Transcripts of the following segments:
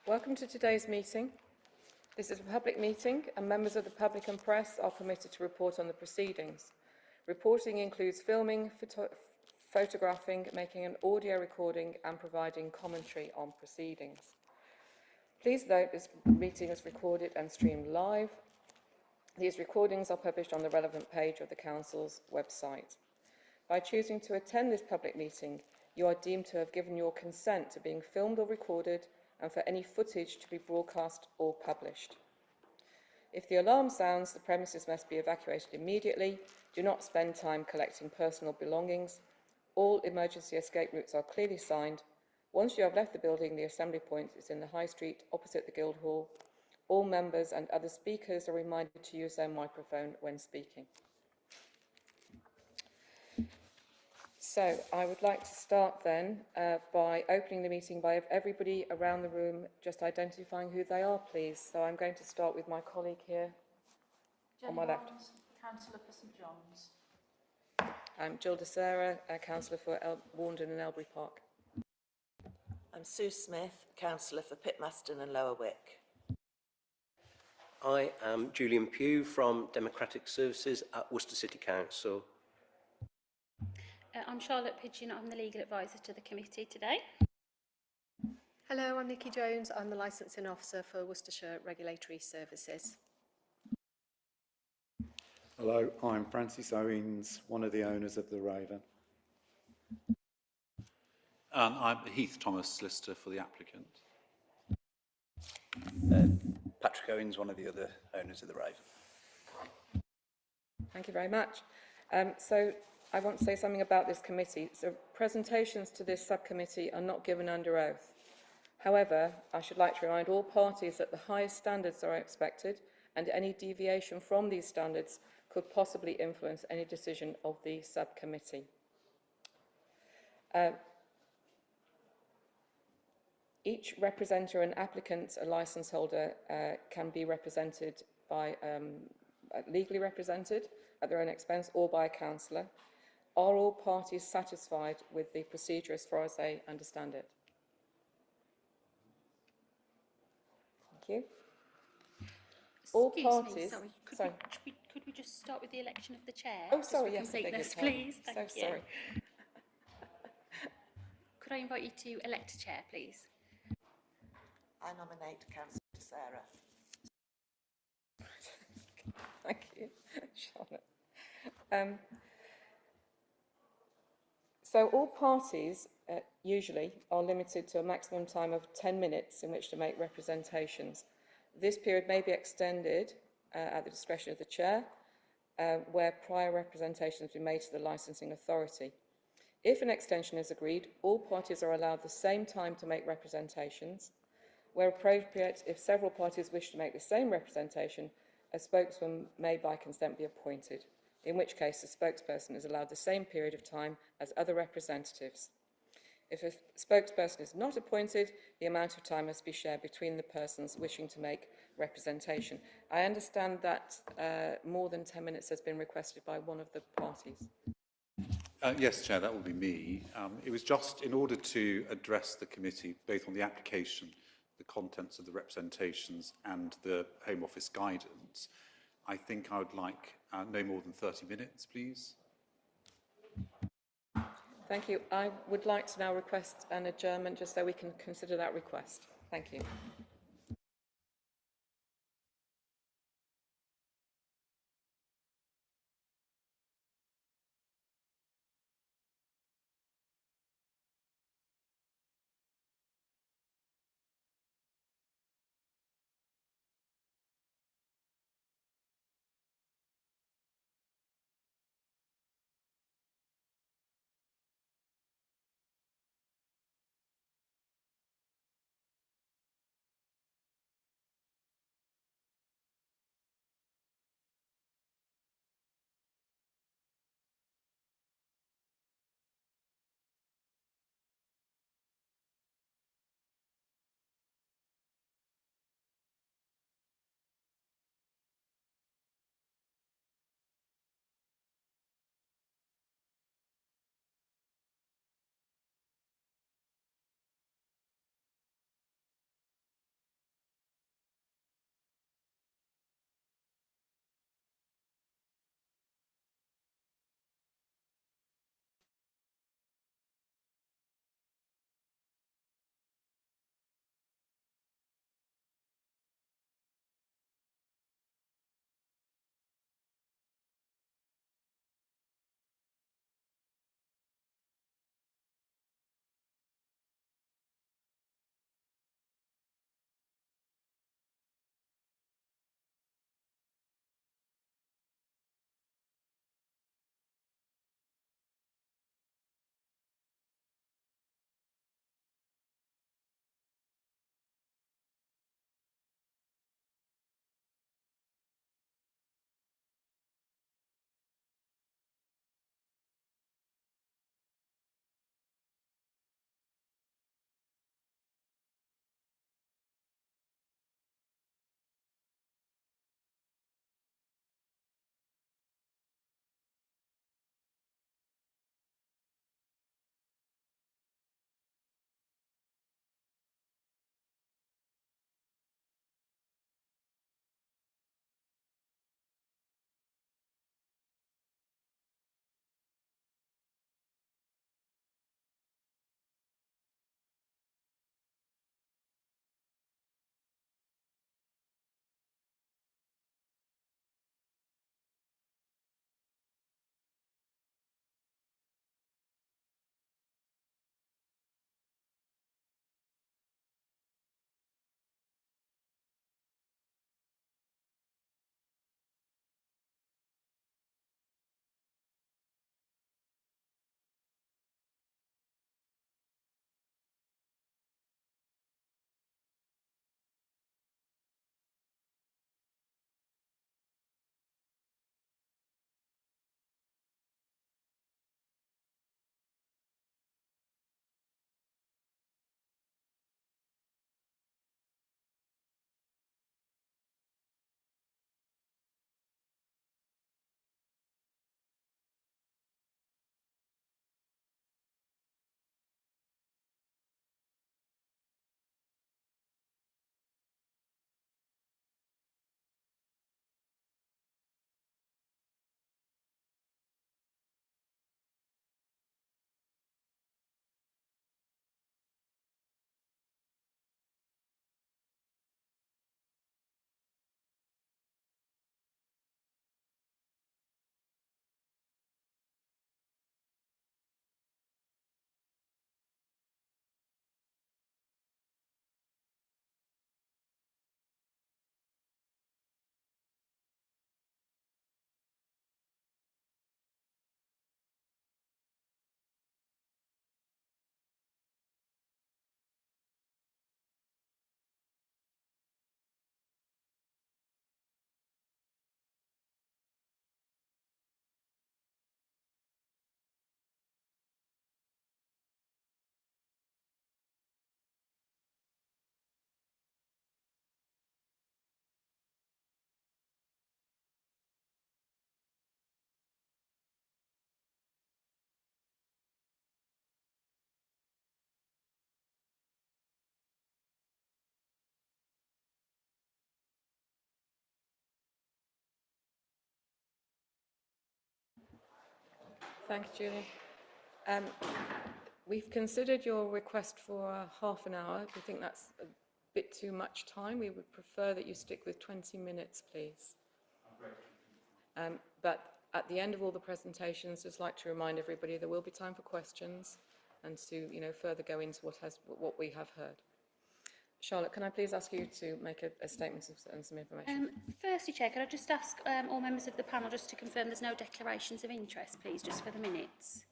Welcome to today's meeting. This is a public meeting and members of the public and press are permitted to report on the proceedings. Reporting includes filming, photographing, making an audio recording and providing commentary on proceedings. Please note this meeting is recorded and streamed live. These recordings are published on the relevant page of the Council's website. By choosing to attend this public meeting, you are deemed to have given your consent to being filmed or recorded and for any footage to be broadcast or published. If the alarm sounds, the premises must be evacuated immediately. Do not spend time collecting personal belongings. All emergency escape routes are clearly signed. Once you have left the building, the assembly point is in the High Street opposite the Guildhall. All members and other speakers are reminded to use their microphone when speaking. So I would like to start then by opening the meeting by everybody around the room just identifying who they are, please. So I'm going to start with my colleague here on my left. Councillor for St John's. I'm Jill De Serra, Councillor for Warndon and Elbury Park. I'm Sue Smith, Councillor for Pitmaston and Lower Wick. I am Julian Pugh from Democratic Services at Worcester City Council. I'm Charlotte Pigeon, I'm the legal advisor to the committee today. Hello, I'm Nikki Jones, I'm the licensing officer for Worcestershire Regulatory Services. Hello, I'm Francis Owens, one of the owners of the Raven. I'm Heath Thomas, solicitor for the applicant. Patrick Owens, one of the other owners of the Raven. Thank you very much. So I want to say something about this committee. So presentations to this subcommittee are not given under oath. However, I should like to remind all parties that the highest standards are expected and any deviation from these standards could possibly influence any decision of the subcommittee. Each representative and applicant, a licence holder, can be represented by, legally represented at their own expense or by a councillor. Are all parties satisfied with the procedure as far as they understand it? Thank you. All parties. Sorry, could we just start with the election of the chair? Oh, sorry, yes, completeness, please. Thank you. Sorry. Could I invite you to elect a chair, please? I nominate Councillor De Serra. Thank you, Charlotte. So all parties usually are limited to a maximum time of 10 minutes in which to make representations. This period may be extended at the discretion of the chair, where prior representations be made to the licensing authority. If an extension is agreed, all parties are allowed the same time to make representations. Where appropriate, if several parties wish to make the same representation, a spokesman may by consent be appointed, in which case the spokesperson is allowed the same period of time as other representatives. If a spokesperson is not appointed, the amount of time must be shared between the persons wishing to make representation. I understand that more than 10 minutes has been requested by one of the parties. Yes, Chair, that will be me. It was just in order to address the committee, both on the application, the contents of the representations and the Home Office guidance, I think I would like no more than 30 minutes, please. Thank you. I would like to now request an adjournment just so we can consider that request. Thank you. Thank you, Julian. We've considered your request for half an hour. We think that's a bit too much time. We would prefer that you stick with 20 minutes, please. But at the end of all the presentations, just like to remind everybody there will be time for questions and to, further go into what we have heard. Charlotte, can I please ask you to make a statement and some information? Firstly, Chair, could I just ask all members of the panel just to confirm there's no declarations of interest, please, just for the minutes?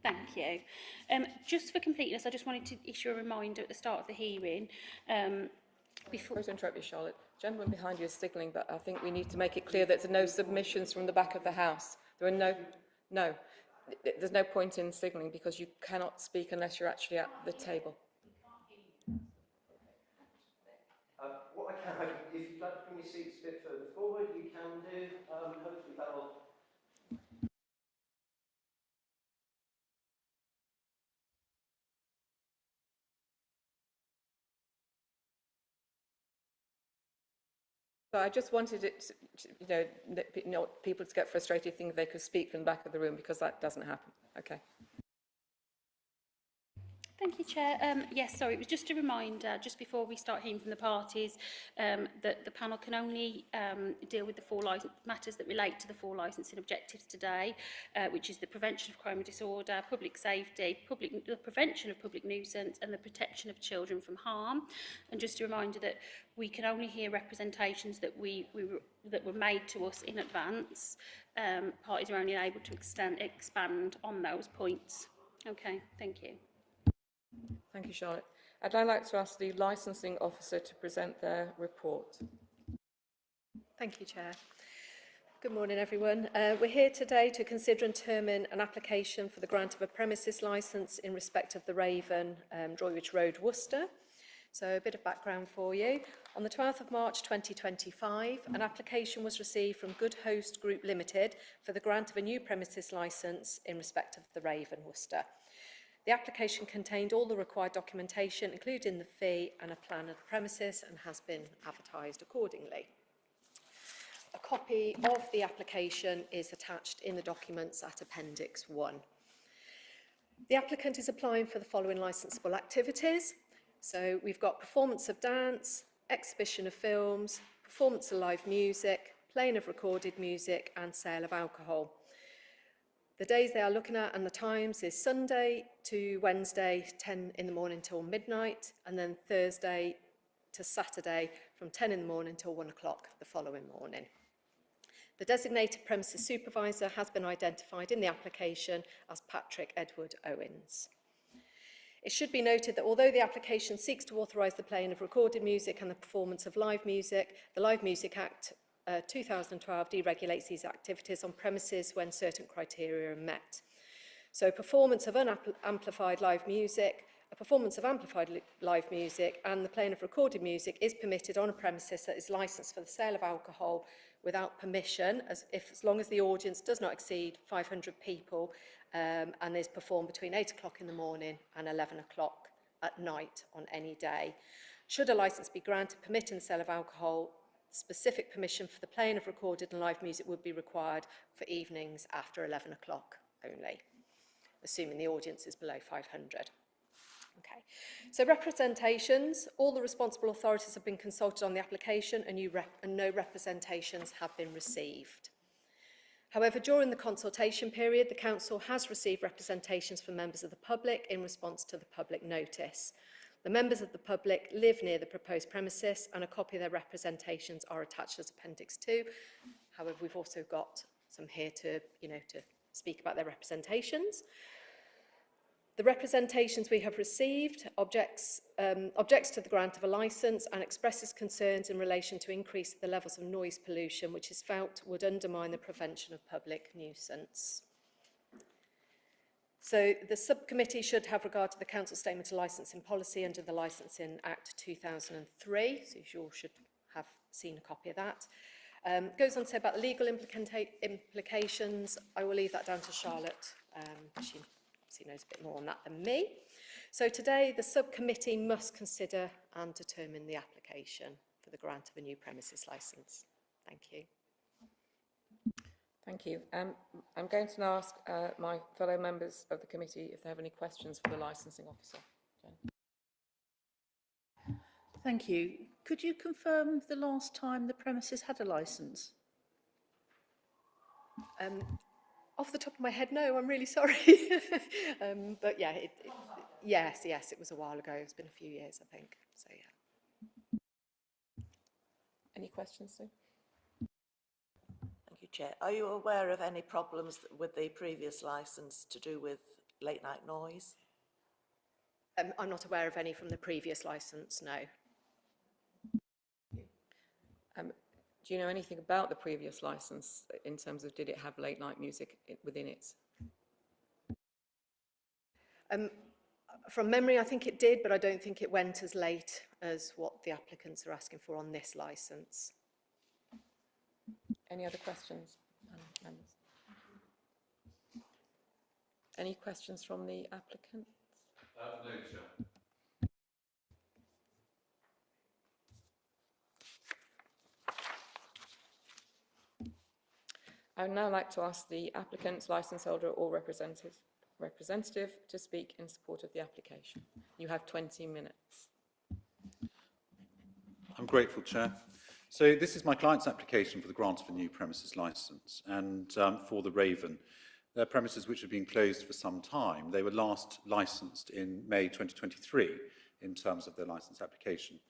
Thank you. Just for completeness, I just wanted to issue a reminder at the start of the hearing. Sorry to interrupt you, Charlotte. Gentleman behind you is signalling, but I think we need to make it clear that there are no submissions from the back of the House. There are there's no point in signalling because you cannot speak unless you're actually at the table. What I can, if you'd like to bring your seats a bit further forward, you can do. Hopefully that'll. So I just wanted it to, people to get frustrated thinking they could speak from the back of the room because that doesn't happen. Okay. Thank you, Chair. Yes, sorry, it was just a reminder, just before we start hearing from the parties, that the panel can only deal with the four matters that relate to the four licensing objectives today, which is the prevention of crime and disorder, public safety, the prevention of public nuisance and the protection of children from harm. And just a reminder that we can only hear representations that that were made to us in advance. Parties are only able to expand on those points. Okay, thank you. Thank you, Charlotte. I'd now like to ask the licensing officer to present their report. Thank you, Chair. Good morning, everyone. We're here today to consider and determine an application for the grant of a premises licence in respect of the Raven, Droitwich Road, Worcester. So a bit of background for you. On the 12th of March 2025, an application was received from Good Host Group Limited for the grant of a new premises licence in respect of the Raven, Worcester. The application contained all the required documentation, including the fee and a plan of the premises, and has been advertised accordingly. A copy of the application is attached in the documents at Appendix 1. The applicant is applying for the following licensable activities. So we've got performance of dance, exhibition of films, performance of live music, playing of recorded music and sale of alcohol. The days they are looking at and the times is Sunday to Wednesday, 10 in the morning till midnight, and then Thursday to Saturday from 10 in the morning till 1 o'clock the following morning. The designated premises supervisor has been identified in the application as Patrick Edward Owens. It should be noted that although the application seeks to authorise the playing of recorded music and the performance of live music, the Live Music Act 2012 deregulates these activities on premises when certain criteria are met. So performance of unamplified live music, a performance of amplified live music and the playing of recorded music is permitted on a premises that is licensed for the sale of alcohol without permission, as long as the audience does not exceed 500 people and is performed between 8 o'clock in the morning and 11 o'clock at night on any day. Should a licence be granted permitting the sale of alcohol, specific permission for the playing of recorded and live music would be required for evenings after 11 o'clock only, assuming the audience is below 500. Okay, so representations, all the responsible authorities have been consulted on the application and no representations have been received. However, during the consultation period, the Council has received representations from members of the public in response to the public notice. The members of the public live near the proposed premises and a copy of their representations are attached as Appendix 2. However, we've also got some here to speak about their representations. The representations we have received objects to the grant of a licence and expresses concerns in relation to increase the levels of noise pollution, which is felt would undermine the prevention of public nuisance. So the subcommittee should have regard to the Council Statement of Licensing Policy under the Licensing Act 2003, so you all should have seen a copy of that. Goes on to say about the legal implications. I will leave that down to Charlotte. She knows a bit more on that than me. So today the subcommittee must consider and determine the application for the grant of a new premises licence. Thank you. Thank you. I'm going to now ask my fellow members of the committee if they have any questions for the licensing officer. Jen. Thank you. Could you confirm the last time the premises had a licence? Off the top of my head, no, I'm really sorry. But yeah, yes, it was a while ago. It's been a few years, I think. So yeah. Any questions, Sue? Thank you, Chair. Are you aware of any problems with the previous licence to do with late night noise? I'm not aware of any from the previous licence, no. Do you know anything about the previous licence in terms of did it have late night music within it? From memory, I think it did, but I don't think it went as late as what the applicants are asking for on this licence. Any other questions, members? Any questions from the applicant? No, Chair. I would now like to ask the applicant, licence holder or representative to speak in support of the application. You have 20 minutes. I'm grateful, Chair. So this is my client's application for the grant of a new premises licence and for the Raven. They're premises which have been closed for some time. They were last licensed in May 2023 in terms of their licence application.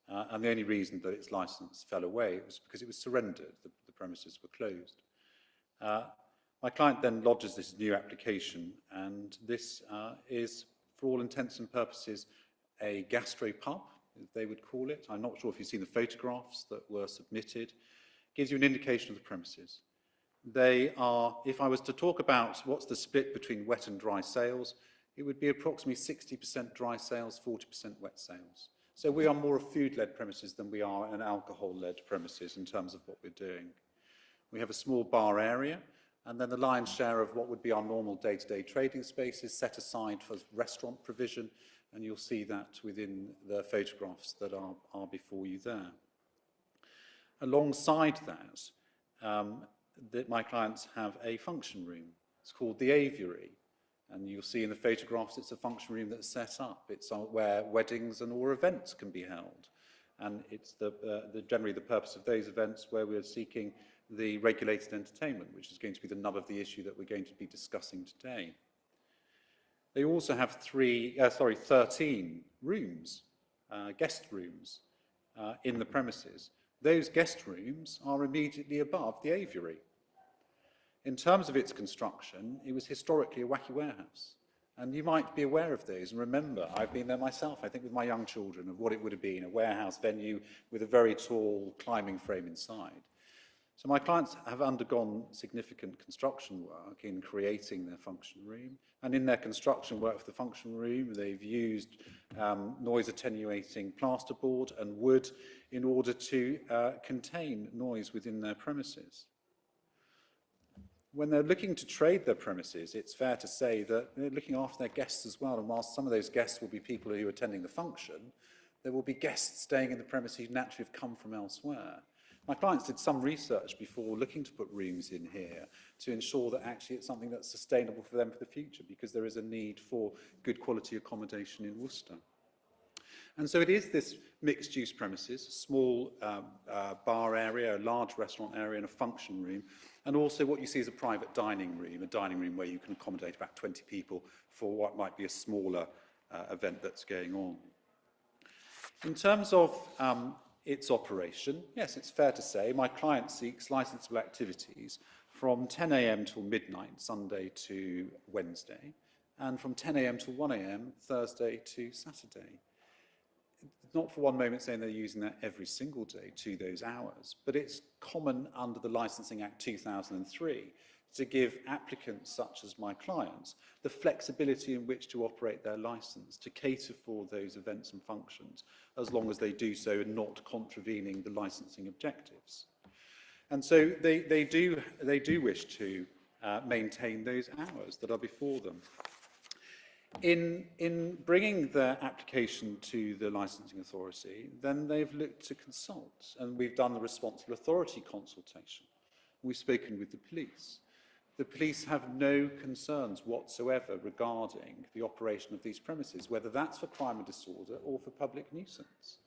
And the only reason that its licence fell away was because it was surrendered. The premises were closed. My client then lodges this new application, and this is, for all intents and purposes, a gastropub, as they would call it. I'm not sure if you've seen the photographs that were submitted. It gives you an indication of the premises. They are, if I was to talk about what's the split between wet and dry sales, it would be approximately 60% dry sales, 40% wet sales. So we are more a food-led premises than we are an alcohol-led premises in terms of what we're doing. We have a small bar area, and then the lion's share of what would be our normal day-to-day trading space is set aside for restaurant provision, and you'll see that within the photographs that are before you there. Alongside that, my clients have a function room. It's called the aviary, and you'll see in the photographs it's a function room that's set up. It's where weddings and or events can be held, and it's generally the purpose of those events where we're seeking the regulated entertainment, which is going to be the nub of the issue that we're going to be discussing today. They also have 13 rooms, guest rooms, in the premises. Those guest rooms are immediately above the aviary. In terms of its construction, it was historically a wacky warehouse. And you might be aware of those and remember, I've been there myself, I think with my young children, of what it would have been, a warehouse venue with a very tall climbing frame inside. So my clients have undergone significant construction work in creating their function room, and in their construction work for the function room, they've used noise attenuating plasterboard and wood in order to contain noise within their premises. When they're looking to trade their premises, it's fair to say that they're looking after their guests as well, and whilst some of those guests will be people who are attending the function, there will be guests staying in the premises who naturally have come from elsewhere. My clients did some research before looking to put rooms in here to ensure that actually it's something that's sustainable for them for the future, because there is a need for good quality accommodation in Worcester. And so it is this mixed-use premises, a small bar area, a large restaurant area and a function room, and also what you see is a private dining room where you can accommodate about 20 people for what might be a smaller event that's going on. In terms of its operation, yes, it's fair to say my client seeks licensable activities from 10 a.m. till midnight, Sunday to Wednesday, and from 10 a.m. till 1 a.m., Thursday to Saturday. Not for one moment saying they're using that every single day to those hours, but it's common under the Licensing Act 2003 to give applicants such as my clients the flexibility in which to operate their licence, to cater for those events and functions, as long as they do so and not contravening the licensing objectives. And so they do wish to maintain those hours that are before them. In bringing their application to the licensing authority, then they've looked to consult, and we've done the responsible authority consultation. We've spoken with the police. The police have no concerns whatsoever regarding the operation of these premises, whether that's for crime and disorder or for public nuisance.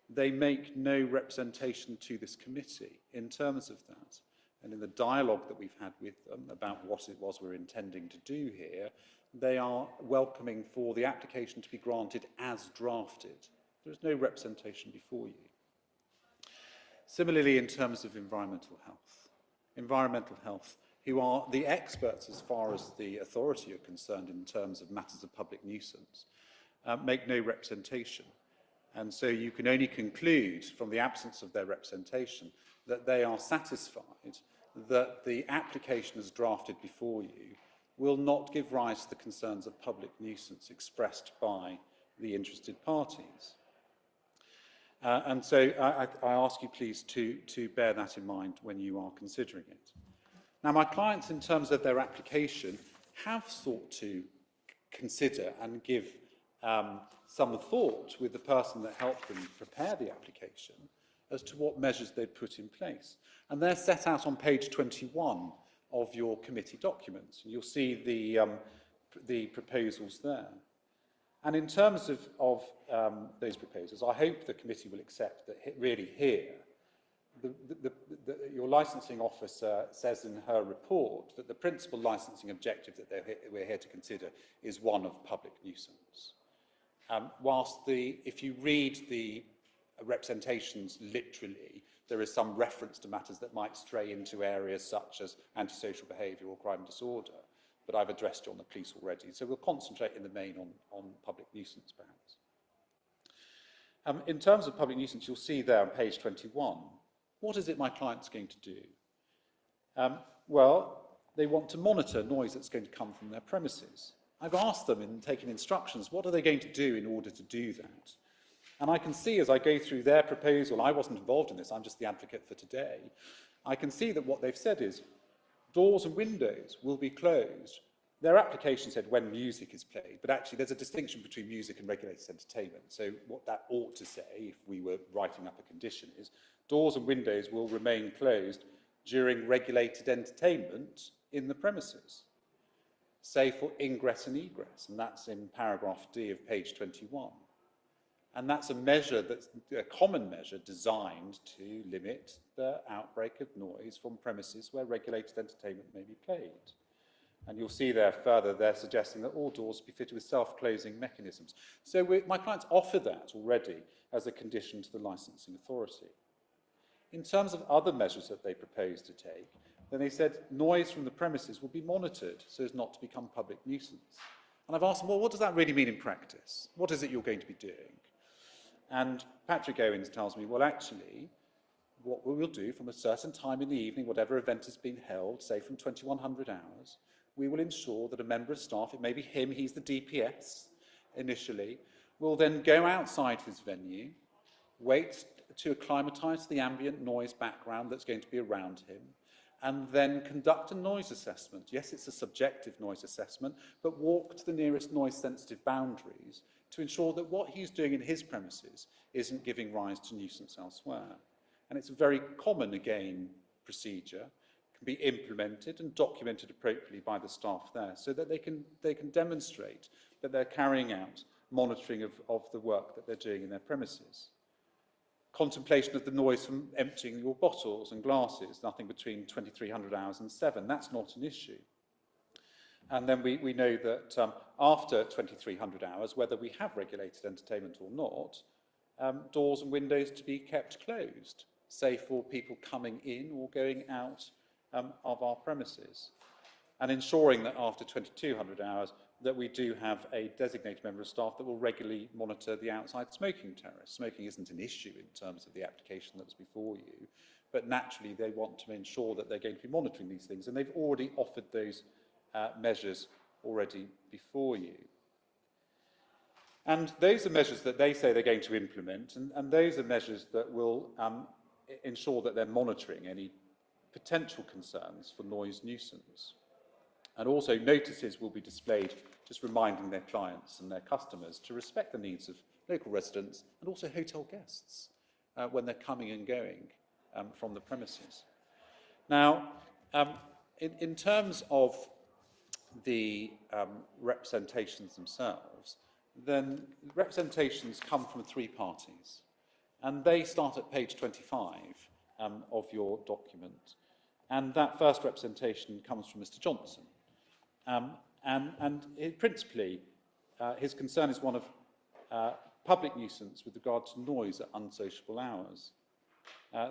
They make no representation to this committee in terms of that. And in the dialogue that we've had with them about what it was we're intending to do here, they are welcoming for the application to be granted as drafted. There is no representation before you. Similarly, in terms of environmental health, who are the experts as far as the authority are concerned in terms of matters of public nuisance, make no representation. And so you can only conclude from the absence of their representation that they are satisfied that the application as drafted before you will not give rise to the concerns of public nuisance expressed by the interested parties. And so I ask you please to bear that in mind when you are considering it. Now, my clients, in terms of their application, have sought to consider and give some thought with the person that helped them prepare the application as to what measures they'd put in place. And they're set out on page 21 of your committee documents. You'll see the proposals there. And in terms of those proposals, I hope the committee will accept that really here, your licensing officer says in her report that the principal licensing objective that we're here to consider is one of public nuisance. Whilst if you read the representations literally, there is some reference to matters that might stray into areas such as antisocial behaviour or crime and disorder, but I've addressed you on the police already, so we'll concentrate in the main on public nuisance perhaps. In terms of public nuisance, you'll see there on page 21, what is it my client's going to do? Well, they want to monitor noise that's going to come from their premises. I've asked them in taking instructions, what are they going to do in order to do that? And I can see as I go through their proposal, I wasn't involved in this, I'm just the advocate for today, I can see that what they've said is doors and windows will be closed. Their application said when music is played, but actually there's a distinction between music and regulated entertainment. So what that ought to say, if we were writing up a condition, is doors and windows will remain closed during regulated entertainment in the premises, save for ingress and egress, and that's in paragraph D of page 21. And that's a measure that's a common measure designed to limit the outbreak of noise from premises where regulated entertainment may be played. And you'll see there further, they're suggesting that all doors be fitted with self-closing mechanisms. So my clients offer that already as a condition to the licensing authority. In terms of other measures that they propose to take, then they said noise from the premises will be monitored so as not to become public nuisance. And I've asked them, well, what does that really mean in practice? What is it you're going to be doing? And Patrick Owens tells me, well, actually, what we will do from a certain time in the evening, whatever event has been held, say from 2100 hours, we will ensure that a member of staff, it may be him, he's the DPS initially, will then go outside his venue, wait to acclimatise the ambient noise background that's going to be around him, and then conduct a noise assessment. Yes, it's a subjective noise assessment, but walk to the nearest noise-sensitive boundaries to ensure that what he's doing in his premises isn't giving rise to nuisance elsewhere. And it's a very common, again, procedure, can be implemented and documented appropriately by the staff there so that they can demonstrate that they're carrying out monitoring of the work that they're doing in their premises. Contemplation of the noise from emptying your bottles and glasses, nothing between 2300 hours and 7, that's not an issue. And then we know that after 2300 hours, whether we have regulated entertainment or not, doors and windows to be kept closed, save for people coming in or going out of our premises. And ensuring that after 2200 hours, that we do have a designated member of staff that will regularly monitor the outside smoking terrace. Smoking isn't an issue in terms of the application that's before you, but naturally they want to ensure that they're going to be monitoring these things, and they've already offered those measures already before you. And those are measures that they say they're going to implement, and those are measures that will ensure that they're monitoring any potential concerns for noise nuisance. And also notices will be displayed just reminding their clients and their customers to respect the needs of local residents and also hotel guests when they're coming and going from the premises. Now, in terms of the representations themselves, then representations come from three parties, and they start at page 25 of your document. And that first representation comes from Mr. Johnson. Principally, his concern is one of public nuisance with regard to noise at unsociable hours,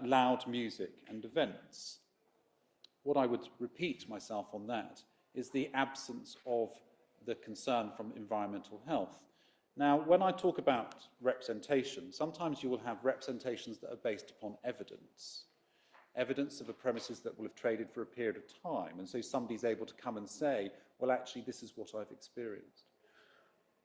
loud music and events. What I would repeat myself on that is the absence of the concern from environmental health. Now, when I talk about representation, sometimes you will have representations that are based upon evidence of a premises that will have traded for a period of time, and so somebody's able to come and say, well, actually, this is what I've experienced.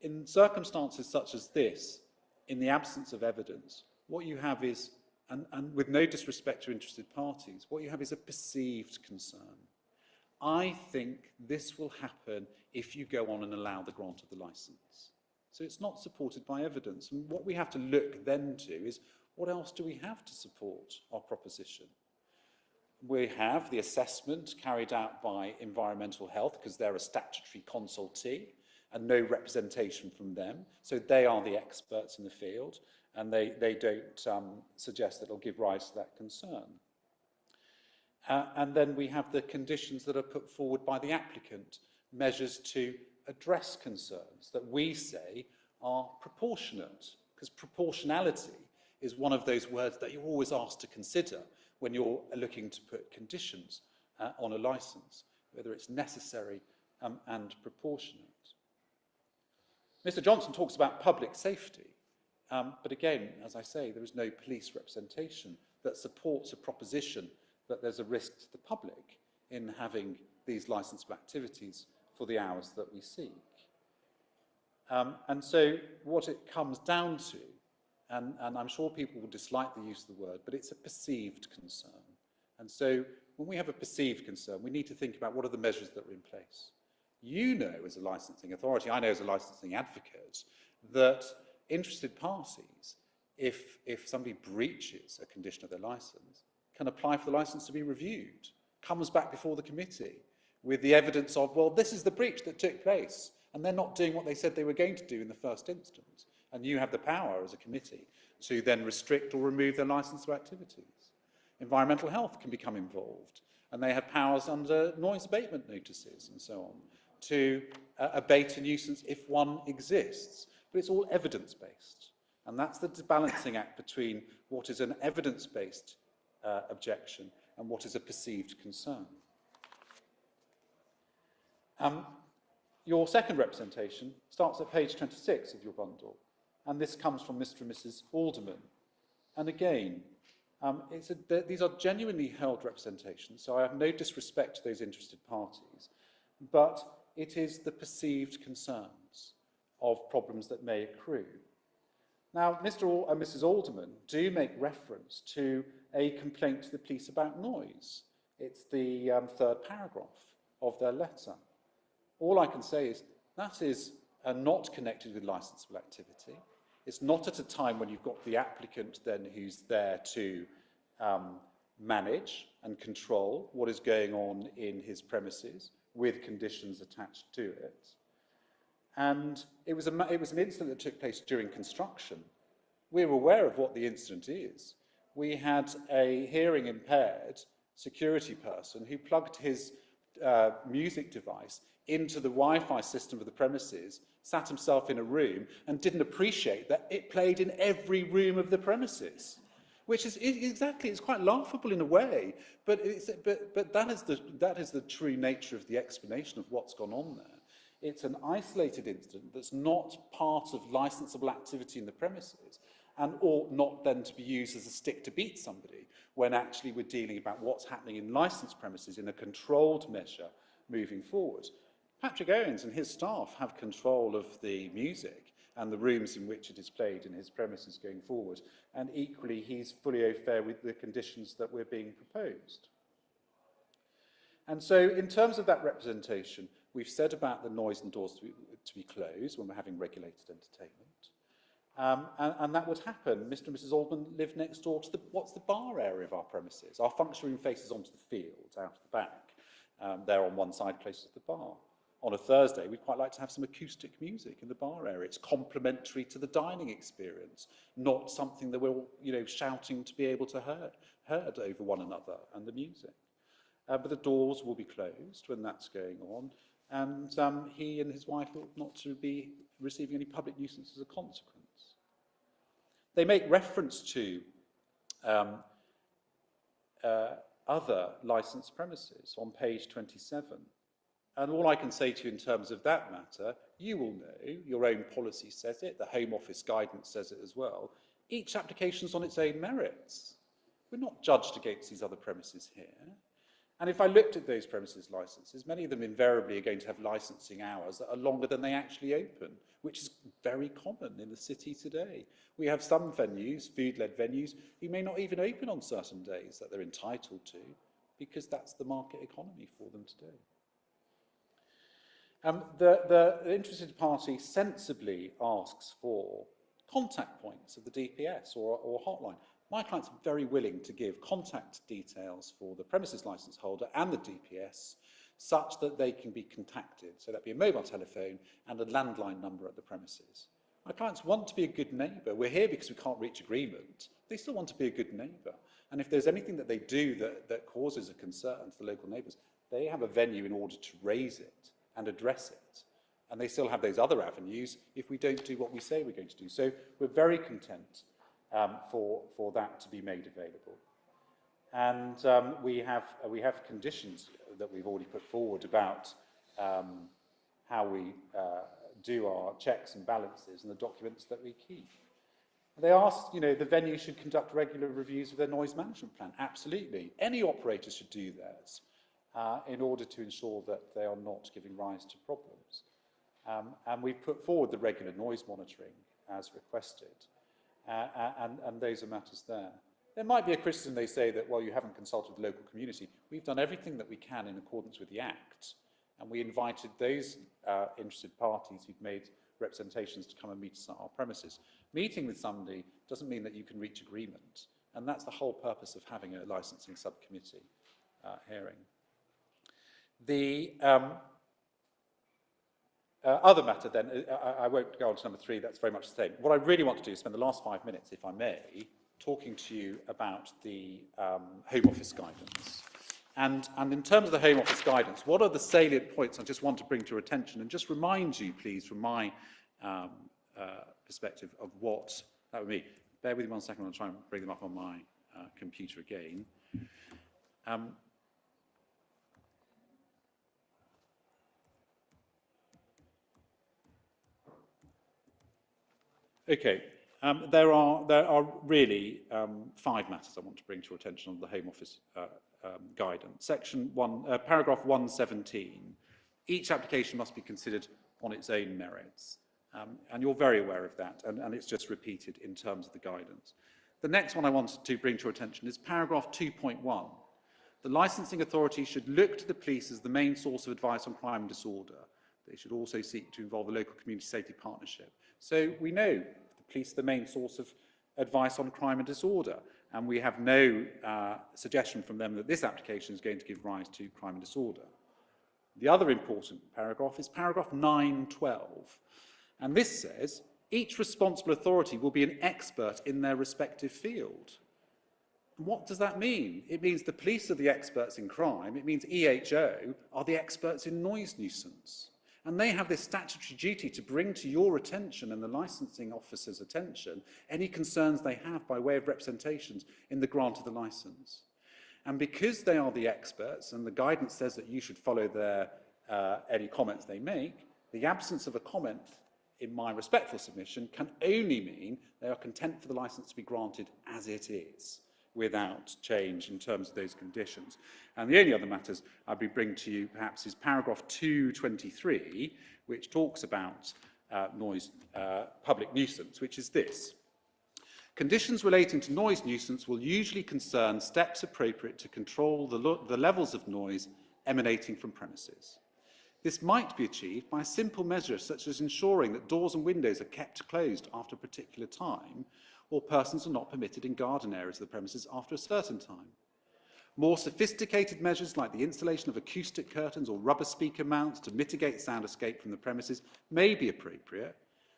In circumstances such as this, in the absence of evidence, what you have is, and with no disrespect to interested parties, what you have is a perceived concern. I think this will happen if you go on and allow the grant of the licence. So it's not supported by evidence. And what we have to look then to is, what else do we have to support our proposition? We have the assessment carried out by Environmental Health, because they're a statutory consultee, and no representation from them. So they are the experts in the field, and they don't suggest that it'll give rise to that concern. And then we have the conditions that are put forward by the applicant, measures to address concerns that we say are proportionate, because proportionality is one of those words that you're always asked to consider when you're looking to put conditions on a licence, whether it's necessary and proportionate. Mr. Johnson talks about public safety, but again, as I say, there is no police representation that supports a proposition that there's a risk to the public in having these licensable activities for the hours that we seek. And so what it comes down to, and I'm sure people will dislike the use of the word, but it's a perceived concern. And so when we have a perceived concern, we need to think about what are the measures that are in place. You know, as a licensing authority, I know as a licensing advocate, that interested parties, if somebody breaches a condition of their license, can apply for the license to be reviewed, comes back before the committee with the evidence of, well, this is the breach that took place, and they're not doing what they said they were going to do in the first instance. And you have the power as a committee to then restrict or remove their licensable activities. Environmental Health can become involved, and they have powers under noise abatement notices and so on to abate a nuisance if one exists. But it's all evidence-based. And that's the balancing act between what is an evidence-based objection and what is a perceived concern. Your second representation starts at page 26 of your bundle, and this comes from Mr. and Mrs. Alderman. And again, these are genuinely held representations, so I have no disrespect to those interested parties, but it is the perceived concerns of problems that may accrue. Now, Mr. and Mrs. Alderman do make reference to a complaint to the police about noise. It's the third paragraph of their letter. All I can say is that is not connected with licensable activity. It's not at a time when you've got the applicant then who's there to manage and control what is going on in his premises with conditions attached to it. And it was an incident that took place during construction. We're aware of what the incident is. We had a hearing impaired security person who plugged his music device into the Wi-Fi system of the premises, sat himself in a room and didn't appreciate that it played in every room of the premises, which is exactly, it's quite laughable in a way, but that is the true nature of the explanation of what's gone on there. It's an isolated incident that's not part of licensable activity in the premises and ought not then to be used as a stick to beat somebody when actually we're dealing about what's happening in licensed premises in a controlled measure moving forward. Patrick Owens and his staff have control of the music and the rooms in which it is played in his premises going forward, and equally he's fully au fait with the conditions that we're being proposed. And so in terms of that representation, we've said about the noise and doors to be closed when we're having regulated entertainment. And that would happen. Mr and Mrs Aldman live next door to what's the bar area of our premises. Our function room faces onto the field, out the back. They're on one side, close to the bar. On a Thursday, we'd quite like to have some acoustic music in the bar area. It's complementary to the dining experience, not something that we're all, shouting to be able to heard over one another and the music. But the doors will be closed when that's going on, and he and his wife ought not to be receiving any public nuisance as a consequence. They make reference to other licensed premises on page 27. And all I can say to you in terms of that matter, you will know, your own policy says it, the Home Office guidance says it as well, each application is on its own merits. We're not judged against these other premises here. And if I looked at those premises licences, many of them invariably are going to have licensing hours that are longer than they actually open, which is very common in the city today. We have some venues, food-led venues, who may not even open on certain days that they're entitled to, because that's the market economy for them today. The interested party sensibly asks for contact points of the DPS or hotline. My client's very willing to give contact details for the premises licence holder and the DPS such that they can be contacted. So that'd be a mobile telephone and a landline number at the premises. My clients want to be a good neighbour. We're here because we can't reach agreement. They still want to be a good neighbour. And if there's anything that they do that causes a concern to the local neighbours, they have a venue in order to raise it and address it. And they still have those other avenues if we don't do what we say we're going to do. So we're very content for that to be made available. And we have conditions that we've already put forward about how we do our checks and balances and the documents that we keep. They asked, the venue should conduct regular reviews of their noise management plan. Absolutely. Any operator should do that in order to ensure that they are not giving rise to problems. And we've put forward the regular noise monitoring as requested. And those are matters there. There might be a criticism, they say, that, well, you haven't consulted the local community. We've done everything that we can in accordance with the Act, and we invited those interested parties who've made representations to come and meet us at our premises. Meeting with somebody doesn't mean that you can reach agreement, and that's the whole purpose of having a licensing subcommittee hearing. The other matter then, I won't go on to number 3, that's very much the same. What I really want to do is spend the last 5 minutes, if I may, talking to you about the Home Office guidance. And in terms of the Home Office guidance, what are the salient points I just want to bring to your attention and just remind you, please, from my perspective of what that would mean. Bear with me 1 second, I'll try and bring them up on my computer again. Okay, there are really 5 matters I want to bring to your attention on the Home Office guidance. Paragraph 117. Each application must be considered on its own merits. And you're very aware of that, and it's just repeated in terms of the guidance. The next one I want to bring to your attention is paragraph 2.1. The licensing authority should look to the police as the main source of advice on crime and disorder. They should also seek to involve a local community safety partnership. So we know the police are the main source of advice on crime and disorder, and we have no suggestion from them that this application is going to give rise to crime and disorder. The other important paragraph is paragraph 9.12, and this says, each responsible authority will be an expert in their respective field. And what does that mean? It means the police are the experts in crime. It means EHO are the experts in noise nuisance. And they have this statutory duty to bring to your attention and the licensing officer's attention any concerns they have by way of representations in the grant of the licence. And because they are the experts and the guidance says that you should follow their any comments they make, the absence of a comment in my respectful submission can only mean they are content for the licence to be granted as it is, without change in terms of those conditions. And the only other matters I'll be bringing to you perhaps is paragraph 223, which talks about public nuisance, which is this. Conditions relating to noise nuisance will usually concern steps appropriate to control the levels of noise emanating from premises. This might be achieved by a simple measure such as ensuring that doors and windows are kept closed after a particular time, or persons are not permitted in garden areas of the premises after a certain time. More sophisticated measures like the installation of acoustic curtains or rubber speaker mounts to mitigate sound escape from the premises may be appropriate.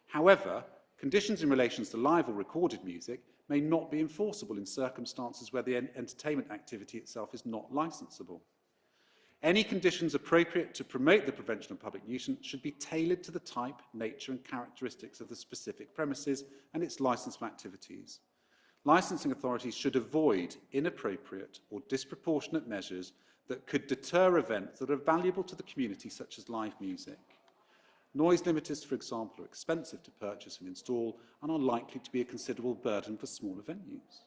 However, conditions in relation to live or recorded music may not be enforceable in circumstances where the entertainment activity itself is not licensable. Any conditions appropriate to promote the prevention of public nuisance should be tailored to the type, nature and characteristics of the specific premises and its licensable activities. Licensing authorities should avoid inappropriate or disproportionate measures that could deter events that are valuable to the community, such as live music. Noise limiters, for example, are expensive to purchase and install and are likely to be a considerable burden for smaller venues.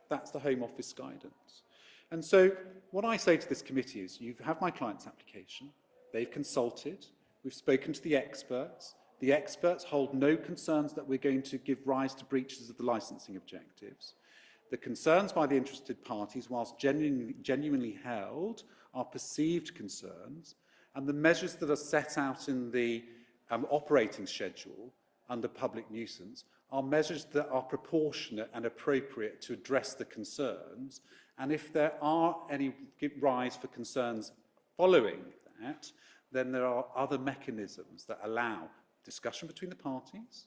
That's the Home Office guidance. And so what I say to this committee is, you have my client's application, they've consulted, we've spoken to the experts hold no concerns that we're going to give rise to breaches of the licensing objectives. The concerns by the interested parties, whilst genuinely held, are perceived concerns, and the measures that are set out in the operating schedule under public nuisance are measures that are proportionate and appropriate to address the concerns. And if there are any rise for concerns following that, then there are other mechanisms that allow discussion between the parties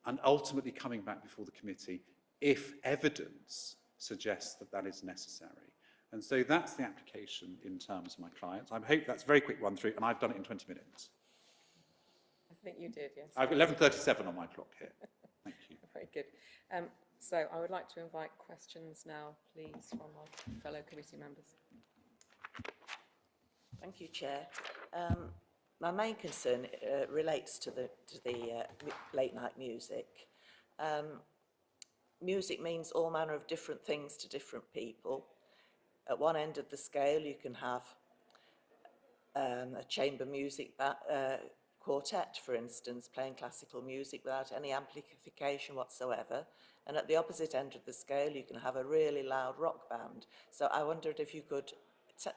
and ultimately coming back before the committee if evidence suggests that that is necessary. And so that's the application in terms of my clients. I hope that's a very quick run through, and I've done it in 20 minutes. I think you did, yes. I've got 11:37 on my clock here. Thank you. Very good. So I would like to invite questions now, please, from my fellow committee members. Thank you, Chair. My main concern relates to the late night music. Music means all manner of different things to different people. At one end of the scale, you can have a chamber music quartet, for instance, playing classical music without any amplification whatsoever. And at the opposite end of the scale, you can have a really loud rock band. So I wondered if you could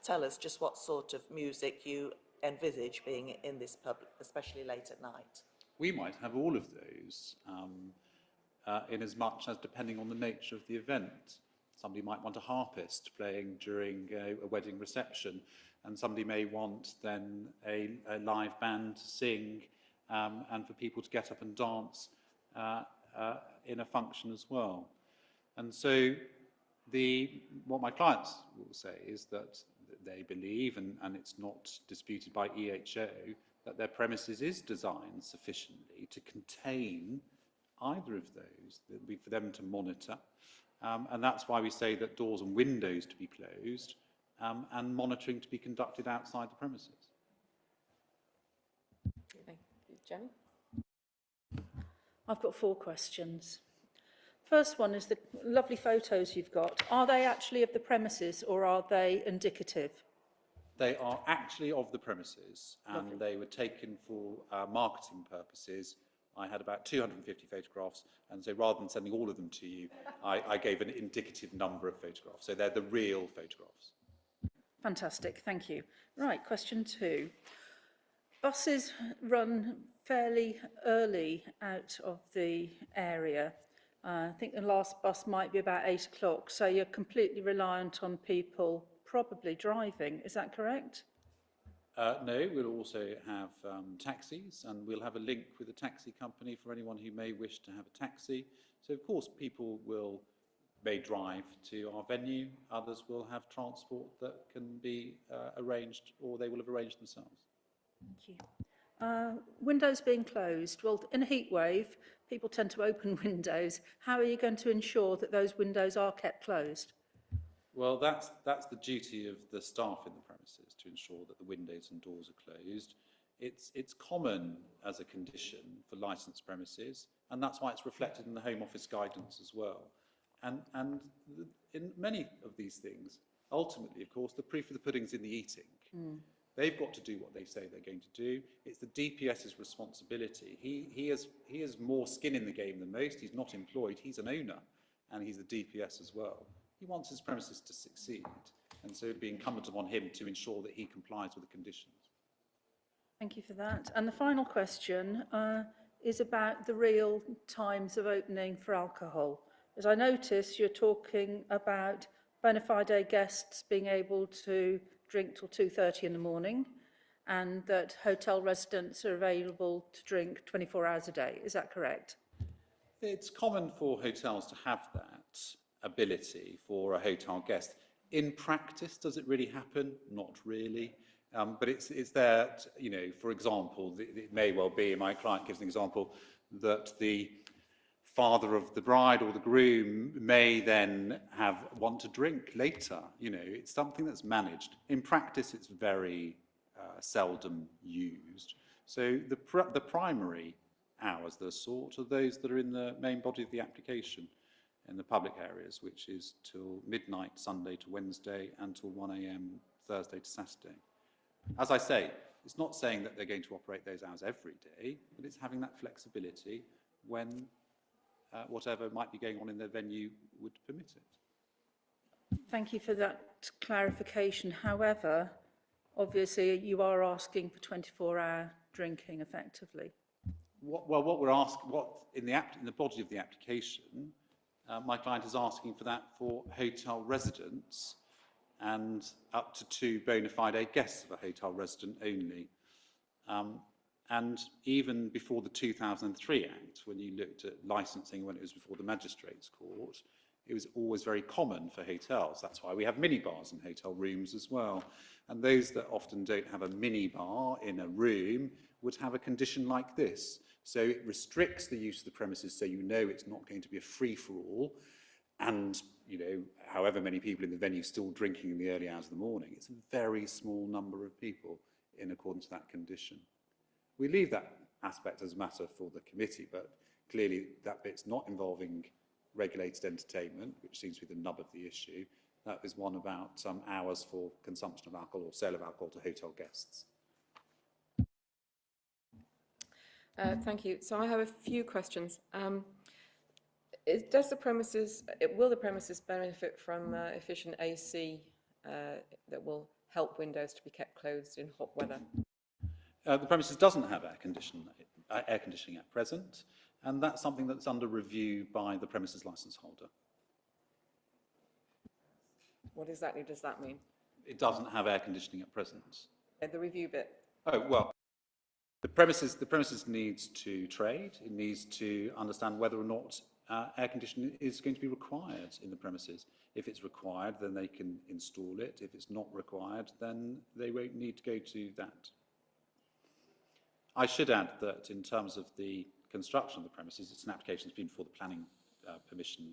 tell us just what sort of music you envisage being in this pub, especially late at night. We might have all of those, in as much as depending on the nature of the event. Somebody might want a harpist playing during a wedding reception, and somebody may want then a live band to sing and for people to get up and dance in a function as well. And so what my clients will say is that they believe, and it's not disputed by EHO, that their premises is designed sufficiently to contain either of those, for them to monitor. And that's why we say that doors and windows to be closed and monitoring to be conducted outside the premises. Thank you. Jenny? I've got 4 questions. First one is the lovely photos you've got. Are they actually of the premises or are they indicative? They are actually of the premises, and Lovely. they were taken for marketing purposes. I had about 250 photographs, and so rather than sending all of them to you, I gave an indicative number of photographs. So they're the real photographs. Fantastic, thank you. Right, question 2. Buses run fairly early out of the area. I think the last bus might be about 8 o'clock, so you're completely reliant on people probably driving. Is that correct? No, we'll also have taxis, and we'll have a link with a taxi company for anyone who may wish to have a taxi. So, of course, people may drive to our venue. Others will have transport that can be arranged, or they will have arranged themselves. Thank you. Windows being closed. Well, in a heat wave, people tend to open windows. How are you going to ensure that those windows are kept closed? Well, that's the duty of the staff in the premises, to ensure that the windows and doors are closed. It's common as a condition for licensed premises, and that's why it's reflected in the Home Office guidance as well. And in many of these things, ultimately, of course, the proof of the pudding's in the eating. They've got to do what they say they're going to do. It's the DPS's responsibility. He has more skin in the game than most. He's not employed. He's an owner, and he's the DPS as well. He wants his premises to succeed, and so it'd be incumbent upon him to ensure that he complies with the conditions. Thank you for that. And the final question is about the real times of opening for alcohol. As I notice, you're talking about bona fide guests being able to drink till 2:30 in the morning, and that hotel residents are available to drink 24 hours a day. Is that correct? It's common for hotels to have that ability for a hotel guest. In practice, does it really happen? Not really. But it's there, you know, for example, it may well be, my client gives an example, that the father of the bride or the groom may then want to drink later. You know, it's something that's managed. In practice, it's very seldom used. So the primary hours that are sought are those that are in the main body of the application in the public areas, which is till midnight Sunday to Wednesday and till 1 a.m. Thursday to Saturday. As I say, it's not saying that they're going to operate those hours every day, but it's having that flexibility when whatever might be going on in their venue would permit it. Thank you for that clarification. However, obviously you are asking for 24-hour drinking effectively. What we're asking, in the body of the application, my client is asking for that for hotel residents and up to 2 bona fide guests of a hotel resident only. And even before the 2003 Act, when you looked at licensing when it was before the Magistrates' Court, it was always very common for hotels. That's why we have minibars in hotel rooms as well. And those that often don't have a minibar in a room would have a condition like this. So it restricts the use of the premises, so you know it's not going to be a free-for-all, and you know, however many people in the venue still drinking in the early hours of the morning. It's a very small number of people in accordance with that condition. We leave that aspect as a matter for the committee, but clearly that bit's not involving regulated entertainment, which seems to be the nub of the issue. That is one about hours for consumption of alcohol or sale of alcohol to hotel guests. Thank you. So I have a few questions. Will the premises benefit from efficient AC that will help windows to be kept closed in hot weather? The premises doesn't have air conditioning at present, and that's something that's under review by the premises licence holder. What exactly does that mean? It doesn't have air conditioning at present. The review bit. Oh, well, the premises needs to trade. It needs to understand whether or not air conditioning is going to be required in the premises. If it's required, then they can install it. If it's not required, then they won't need to go to that. I should add that in terms of the construction of the premises, it's an application that's been before the planning permission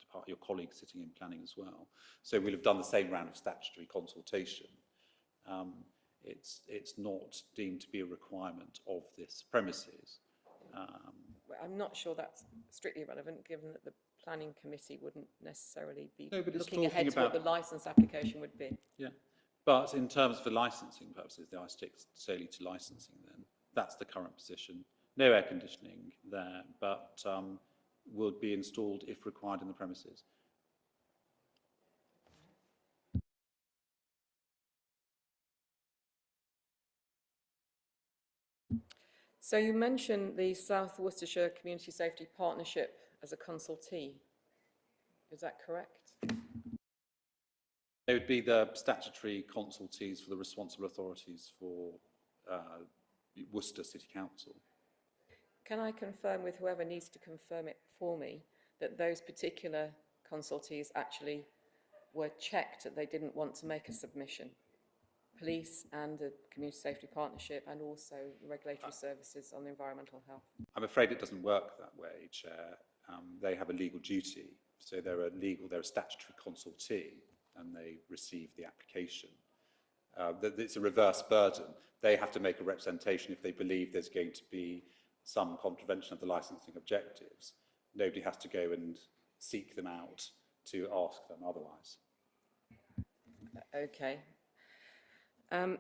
department, your colleagues sitting in planning as well. So we'll have done the same round of statutory consultation. It's not deemed to be a requirement of this premises. I'm not sure that's strictly relevant, given that the planning committee wouldn't necessarily be talking looking ahead to about what the licence application would be. Yeah, but in terms of licensing purposes, I stick solely to licensing then. That's the current position. No air conditioning there, but would be installed if required in the premises. So you mentioned the South Worcestershire Community Safety Partnership as a consultee. Is that correct? They would be the statutory consultees for the responsible authorities for Worcester City Council. Can I confirm with whoever needs to confirm it for me that those particular consultees actually were checked that they didn't want to make a submission? Police and the Community Safety Partnership, and also regulatory services on the environmental health. I'm afraid it doesn't work that way, Chair. They have a legal duty, so they're a statutory consultee, and they receive the application. It's a reverse burden. They have to make a representation if they believe there's going to be some contravention of the licensing objectives. Nobody has to go and seek them out to ask them otherwise. Okay. The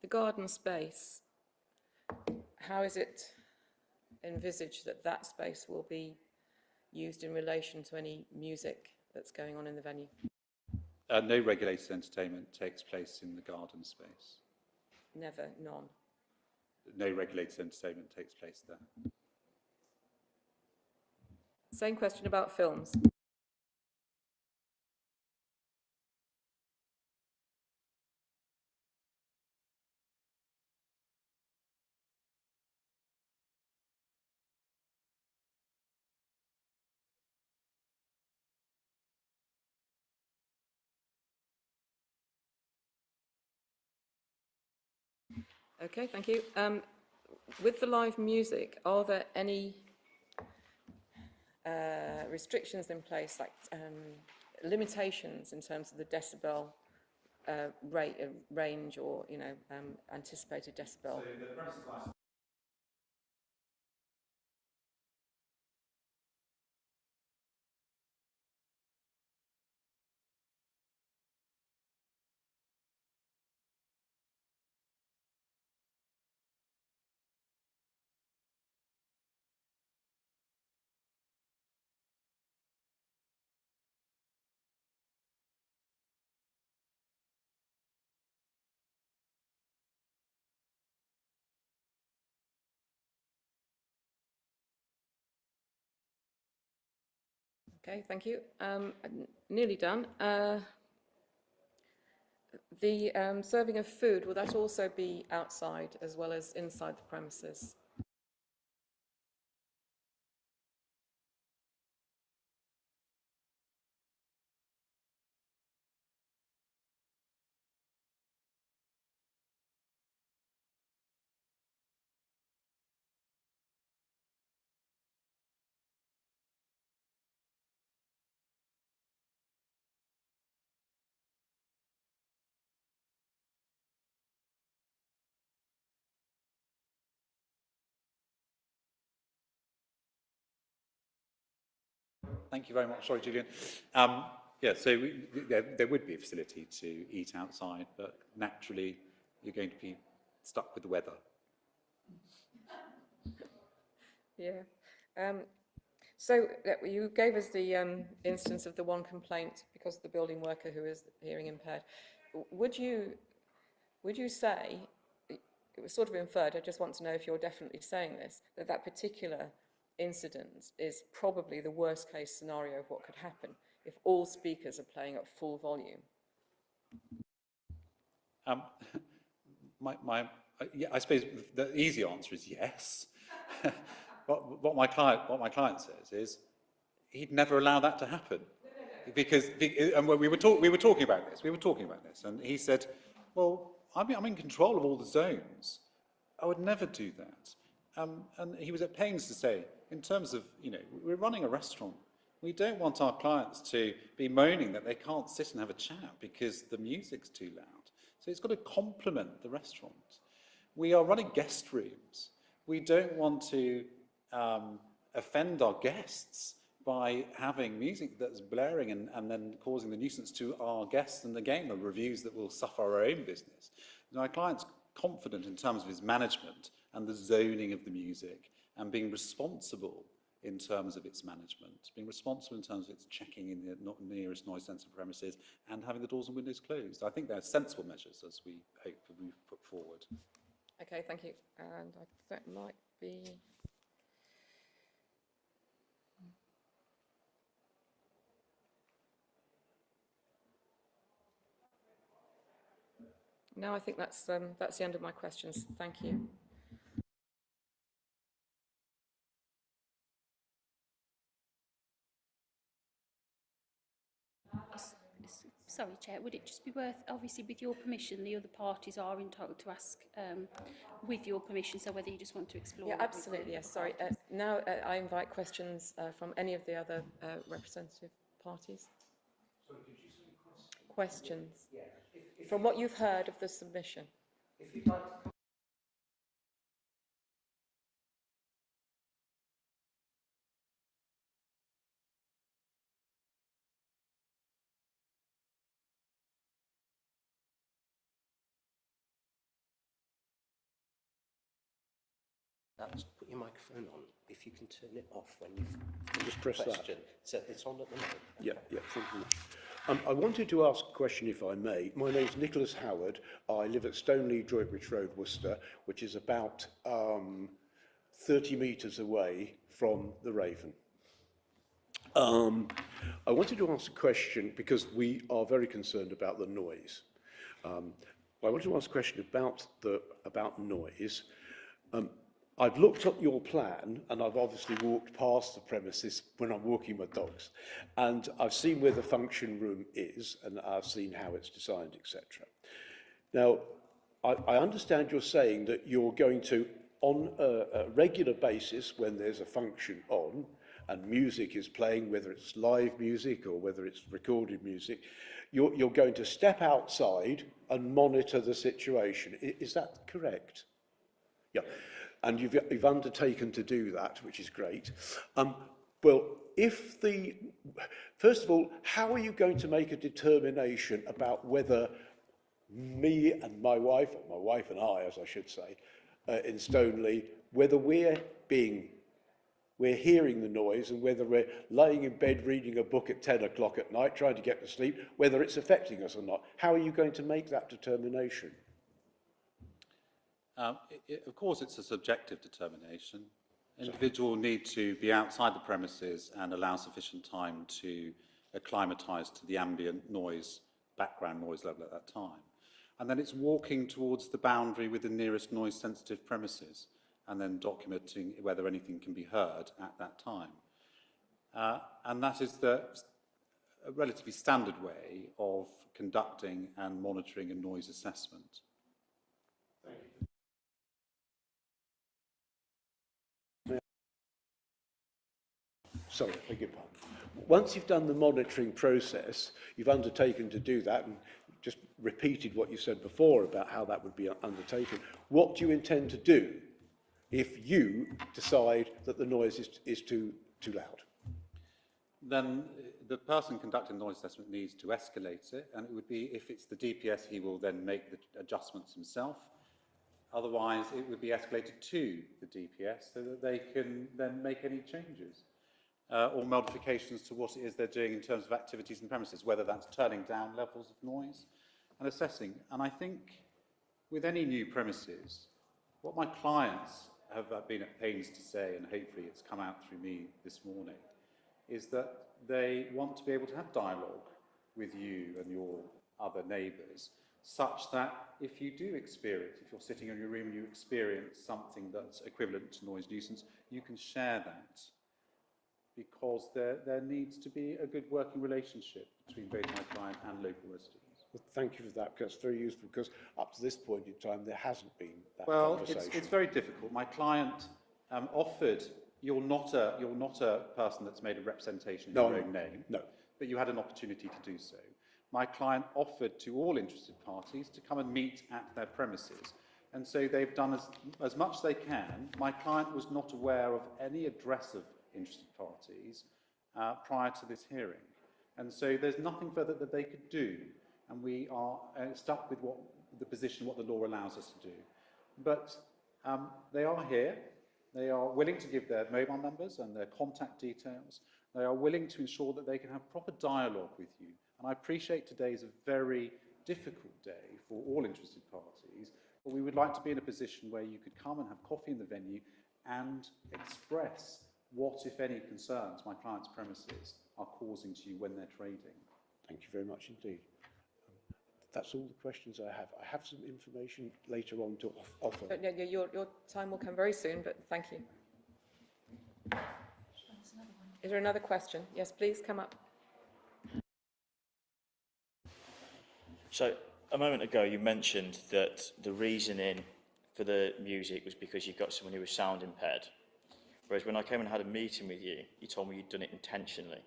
garden space, how is it envisaged that that space will be used in relation to any music that's going on in the venue? No regulated entertainment takes place in the garden space. Never, none. No regulated entertainment takes place there. Same question about films. Okay, thank you. With the live music, are there any restrictions in place, like limitations in terms of the decibel range, or anticipated decibel? Okay, thank you. Nearly done. The serving of food, will that also be outside as well as inside the premises? Thank you very much. Sorry, Julian. Yeah, so there would be a facility to eat outside, but naturally you're going to be stuck with the weather. Yeah. So you gave us the instance of the one complaint because of the building worker who is hearing impaired. Would you say, it was sort of inferred, I just want to know if you're definitely saying this, that that particular incident is probably the worst case scenario of what could happen if all speakers are playing at full volume? Yeah, I suppose the easy answer is yes. What my client says is he'd never allow that to happen, and we were talking about this, and he said, well, I'm in control of all the zones. I would never do that. And he was at pains to say, in terms of, we're running a restaurant. We don't want our clients to be moaning that they can't sit and have a chat because the music's too loud. So it's got to complement the restaurant. We are running guest rooms. We don't want to offend our guests by having music that's blaring and then causing the nuisance to our guests, and again, the reviews that will suffer our own business. Our client's confident in terms of his management and the zoning of the music, and being responsible in terms of its management, being responsible in terms of its checking in the nearest noise sensitive premises, and having the doors and windows closed. I think they're sensible measures, as we hope we've put forward. Okay, thank you. And that might be... No, I think that's the end of my questions. Thank you. Sorry, Chair, would it just be worth, obviously with your permission, the other parties are entitled to ask with your permission, so whether you just want to explore... Yeah, it with absolutely, the yes, sorry. Now I invite questions from any of the other representative parties. Sorry, could you say questions? Questions. Yeah. If From what you've heard of the submission. If you'd like to... Just put your microphone on. If you can turn it off when you Just press question. So it's on at the moment. that. Yeah, thank you. I wanted to ask a question, if I may. My name's Nicholas Howard. I live at Stoneleigh, Droitwich Road, Worcester, which is about 30 metres away from the Raven. I wanted to ask a question because we are very concerned about the noise. I wanted to ask a question about noise. I've looked at your plan, and I've obviously walked past the premises when I'm walking my dogs, and I've seen where the function room is, and I've seen how it's designed, etc. Now, I understand you're saying that you're going to, on a regular basis, when there's a function on, and music is playing, whether it's live music or whether it's recorded music, you're going to step outside and monitor the situation. Is that correct? Yeah. And you've undertaken to do that, which is great. Well, first of all, how are you going to make a determination about whether me and my wife, or my wife and I, as I should say, in Stoneleigh, whether we're hearing the noise and whether we're laying in bed reading a book at 10 o'clock at night, trying to get to sleep, whether it's affecting us or not? How are you going to make that determination? Of course, it's a subjective determination. Individual need to be outside the premises and allow sufficient time to acclimatise to the ambient noise, background noise level at that time. And then it's walking towards the boundary with the nearest noise-sensitive premises and then documenting whether anything can be heard at that time. And that is a relatively standard way of conducting and monitoring a noise assessment. Thank you. Sorry, I beg your pardon. Once you've done the monitoring process, you've undertaken to do that and just repeated what you said before about how that would be undertaken. What do you intend to do if you decide that the noise is too loud? Then the person conducting the noise assessment needs to escalate it, and it would be, if it's the DPS, he will then make the adjustments himself. Otherwise, it would be escalated to the DPS so that they can then make any changes or modifications to what it is they're doing in terms of activities in the premises, whether that's turning down levels of noise and assessing. And I think with any new premises, what my clients have been at pains to say, and hopefully it's come out through me this morning, is that they want to be able to have dialogue with you and your other neighbours, such that if you do experience, if you're sitting in your room and you experience something that's equivalent to noise nuisance, you can share that, because there needs to be a good working relationship between both my client and local residents. Well, thank you for that, because it's very useful, because up to this point in time there hasn't been that conversation. Well, it's very difficult. My client offered, you're not a person that's made a representation in your own name, no, but you had an opportunity to do so. My client offered to all interested parties to come and meet at their premises, and so they've done as much as they can. My client was not aware of any address of interested parties prior to this hearing, and so there's nothing further that they could do, and we are stuck with what the law allows us to do. But they are here. They are willing to give their mobile numbers and their contact details. They are willing to ensure that they can have proper dialogue with you. And I appreciate today is a very difficult day for all interested parties, but we would like to be in a position where you could come and have coffee in the venue and express what, if any, concerns my client's premises are causing to you when they're trading. Thank you very much indeed. That's all the questions I have. I have some information later on to offer. No, your time will come very soon, but thank you. Is there another question? Yes, please come up. So a moment ago you mentioned that the reasoning for the music was because you've got someone who was sound impaired. Whereas when I came and had a meeting with you, you told me you'd done it intentionally.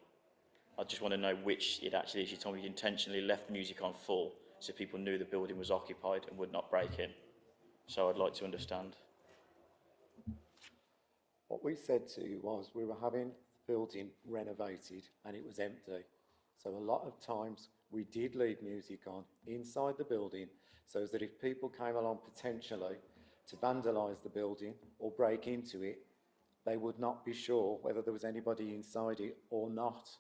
I just want to know which it actually is. You told me you intentionally left music on full so people knew the building was occupied and would not break in. So I'd like to understand. What we said to you was we were having the building renovated and it was empty. So a lot of times we did leave music on inside the building so that if people came along potentially to vandalise the building or break into it, they would not be sure whether there was anybody inside it or not.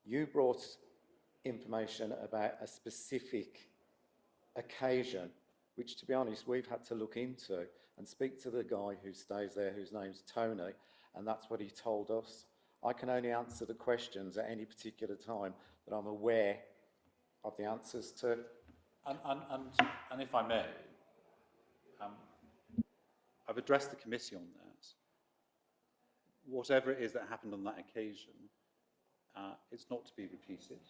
You brought information about a specific occasion, which, to be honest, we've had to look into and speak to the guy who stays there, whose name's Tony, and that's what he told us. I can only answer the questions at any particular time that I'm aware of the answers to. And if I may, I've addressed the committee on that. Whatever it is that happened on that occasion, it's not to be repeated.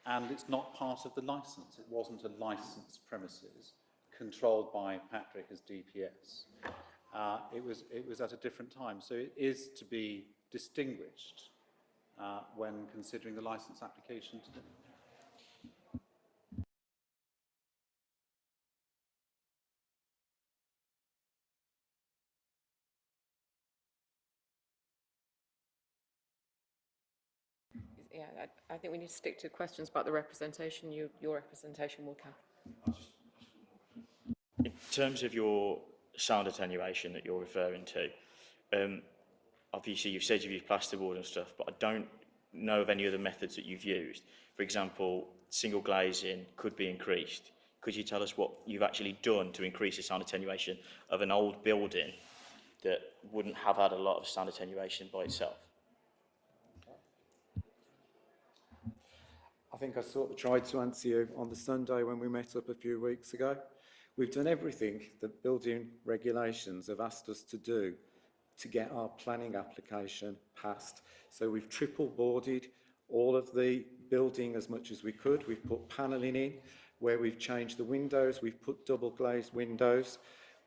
And it's not part of the licence. It wasn't a licensed premises controlled by Patrick as DPS. It was at a different time. So it is to be distinguished when considering the licence application today. Yeah, I think we need to stick to questions about the representation. Your representation will count. In terms of your sound attenuation that you're referring to, obviously you've said you've used plasterboard and stuff, but I don't know of any other methods that you've used. For example, single glazing could be increased. Could you tell us what you've actually done to increase the sound attenuation of an old building that wouldn't have had a lot of sound attenuation by itself? I think I sort of tried to answer you on the Sunday when we met up a few weeks ago. We've done everything that building regulations have asked us to do to get our planning application passed. So we've triple boarded all of the building as much as we could. We've put panelling in. Where we've changed the windows, we've put double glazed windows.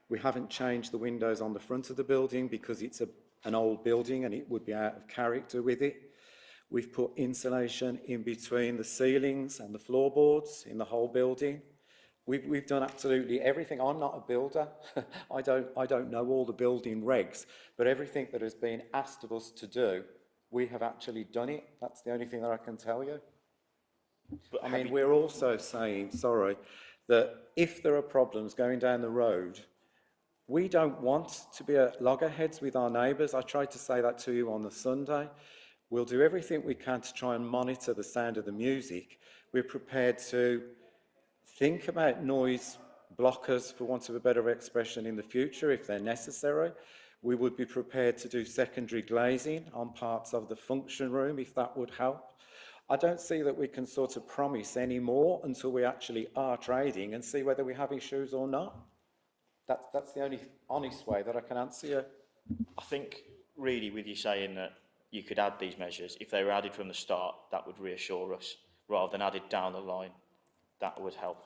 We haven't changed the windows on the front of the building because it's an old building and it would be out of character with it. We've put insulation in between the ceilings and the floorboards in the whole building. We've done absolutely everything. I'm not a builder. I don't know all the building regs, but everything that has been asked of us to do, we have actually done it. That's the only thing that I can tell you. But I mean, we're also saying, sorry, that if there are problems going down the road, we don't want to be at loggerheads with our neighbours. I tried to say that to you on the Sunday. We'll do everything we can to try and monitor the sound of the music. We're prepared to think about noise blockers, for want of a better expression, in the future if they're necessary. We would be prepared to do secondary glazing on parts of the function room if that would help. I don't see that we can sort of promise any more until we actually are trading and see whether we have issues or not. That's the only honest way that I can answer you. I think really with you saying that you could add these measures, if they were added from the start, that would reassure us, rather than added down the line. That would help.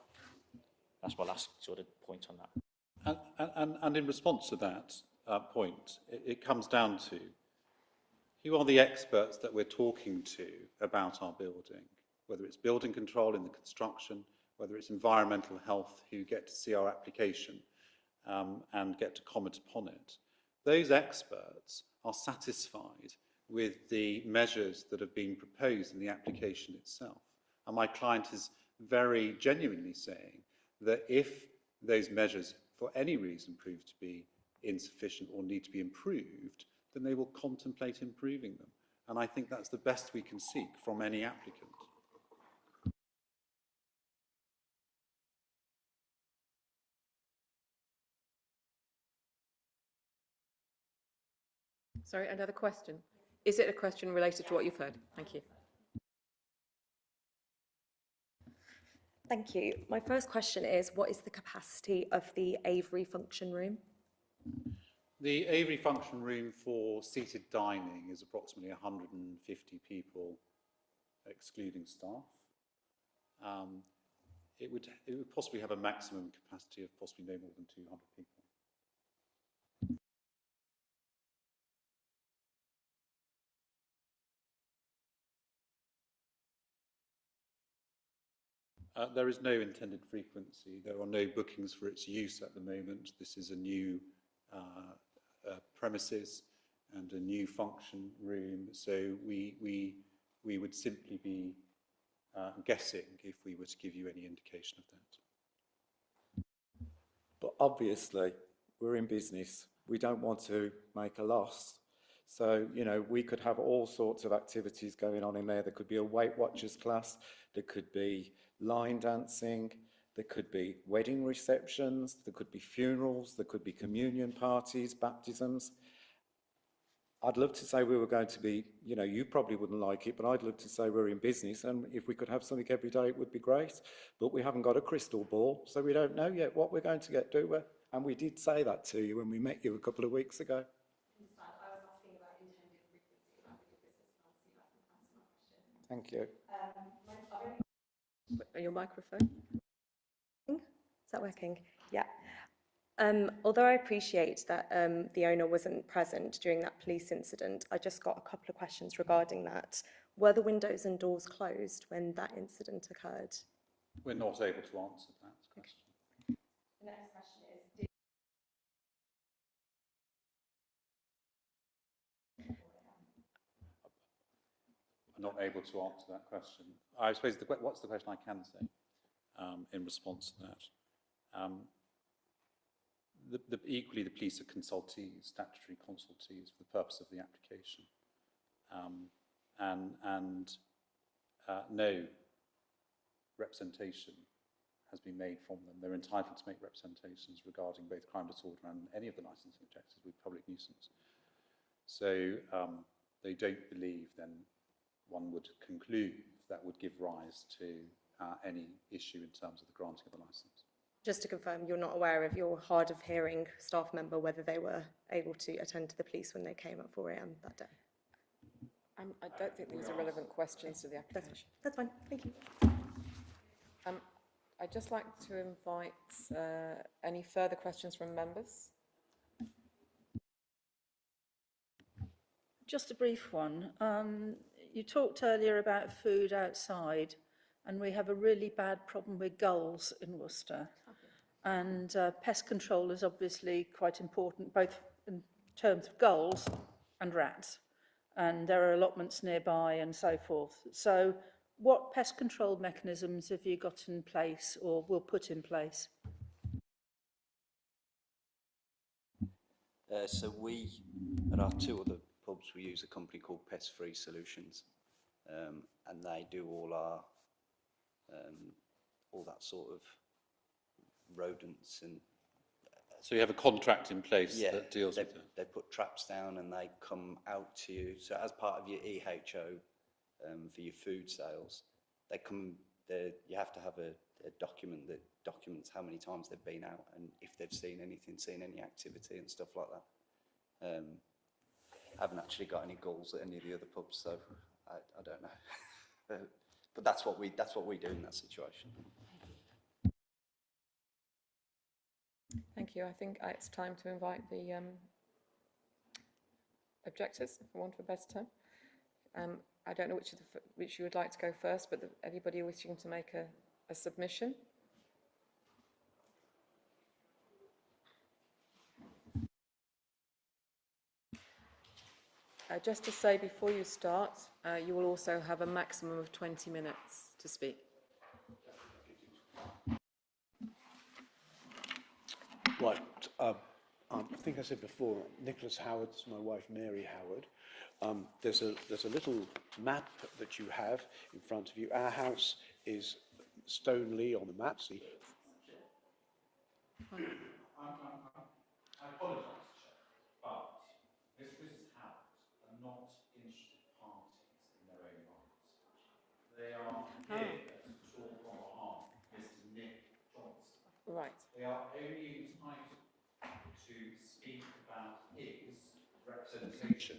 That's my last sort of point on that. And in response to that point, it comes down to who are the experts that we're talking to about our building, whether it's building control in the construction, whether it's environmental health who get to see our application and get to comment upon it. Those experts are satisfied with the measures that have been proposed in the application itself. And my client is very genuinely saying that if those measures for any reason prove to be insufficient or need to be improved, then they will contemplate improving them. And I think that's the best we can seek from any applicant. Sorry, another question. Is it a question related to what you've heard? Thank you. Thank you. My first question is, what is the capacity of the Avery function room? The Avery function room for seated dining is approximately 150 people, excluding staff. It would possibly have a maximum capacity of possibly no more than 200 people. There is no intended frequency. There are no bookings for its use at the moment. This is a new premises and a new function room, so we would simply be guessing if we were to give you any indication of that. But obviously, we're in business. We don't want to make a loss. So, you know, we could have all sorts of activities going on in there. There could be a Weight Watchers class, there could be line dancing, there could be wedding receptions, there could be funerals, there could be communion parties, baptisms. I'd love to say we were going to be, you know, you probably wouldn't like it, but I'd love to say we're in business, and if we could have something every day, it would be great. But we haven't got a crystal ball, so we don't know yet what we're going to get, do we? And we did say that to you when we met you a couple of weeks ago. Thank you. Your microphone? Is that working? Yeah. Although I appreciate that the owner wasn't present during that police incident, I just got a couple of questions regarding that. Were the windows and doors closed when that incident occurred? We're not able to answer that question. The next question is, I'm not able to answer that question. I suppose, what's the question I can say in response to that? Equally, the police are consultees, statutory consultees for the purpose of the application. No representation has been made from them. They're entitled to make representations regarding both crime disorder and any of the licensing objectives with public nuisance. So they don't believe, then one would conclude, that would give rise to any issue in terms of the granting of the licence. just to confirm, you're not aware of your hard of hearing staff member, whether they were able to attend to the police when they came at 4 a.m. that day? I don't think these are relevant questions to the application. That's fine, thank you. I'd just like to invite any further questions from members. Just a brief one. You talked earlier about food outside, and we have a really bad problem with gulls in Worcester. And pest control is obviously quite important, both in terms of gulls and rats. And there are allotments nearby and so forth. So what pest control mechanisms have you got in place or will put in place? So we, at our two other pubs, we use a company called Pest Free Solutions, and they do all our, all that sort of rodents and. So you have a contract in place that deals with it? They put traps down and they come out to you. So as part of your EHO for your food sales, they come. You have to have a document that documents how many times they've been out and if they've seen anything, seen any activity and stuff like that. I haven't actually got any gulls at any of the other pubs, so I don't know. But that's what we do in that situation. Thank you. I think it's time to invite the objectors, for want of a better term. I don't know which you would like to go first, but anybody wishing to make a submission? Just to say before you start, you will also have a maximum of 20 minutes to speak. Right. I think I said before, Nicholas Howard, this is my wife Mary Howard. There's a little map that you have in front of you. Our house is Stoneleigh on the map. See. I apologise, but Mrs. Howard are not interested parties in their own rights. They are here to talk on behalf of Mr. Nick Johnson. Right. They are only entitled to speak about his representation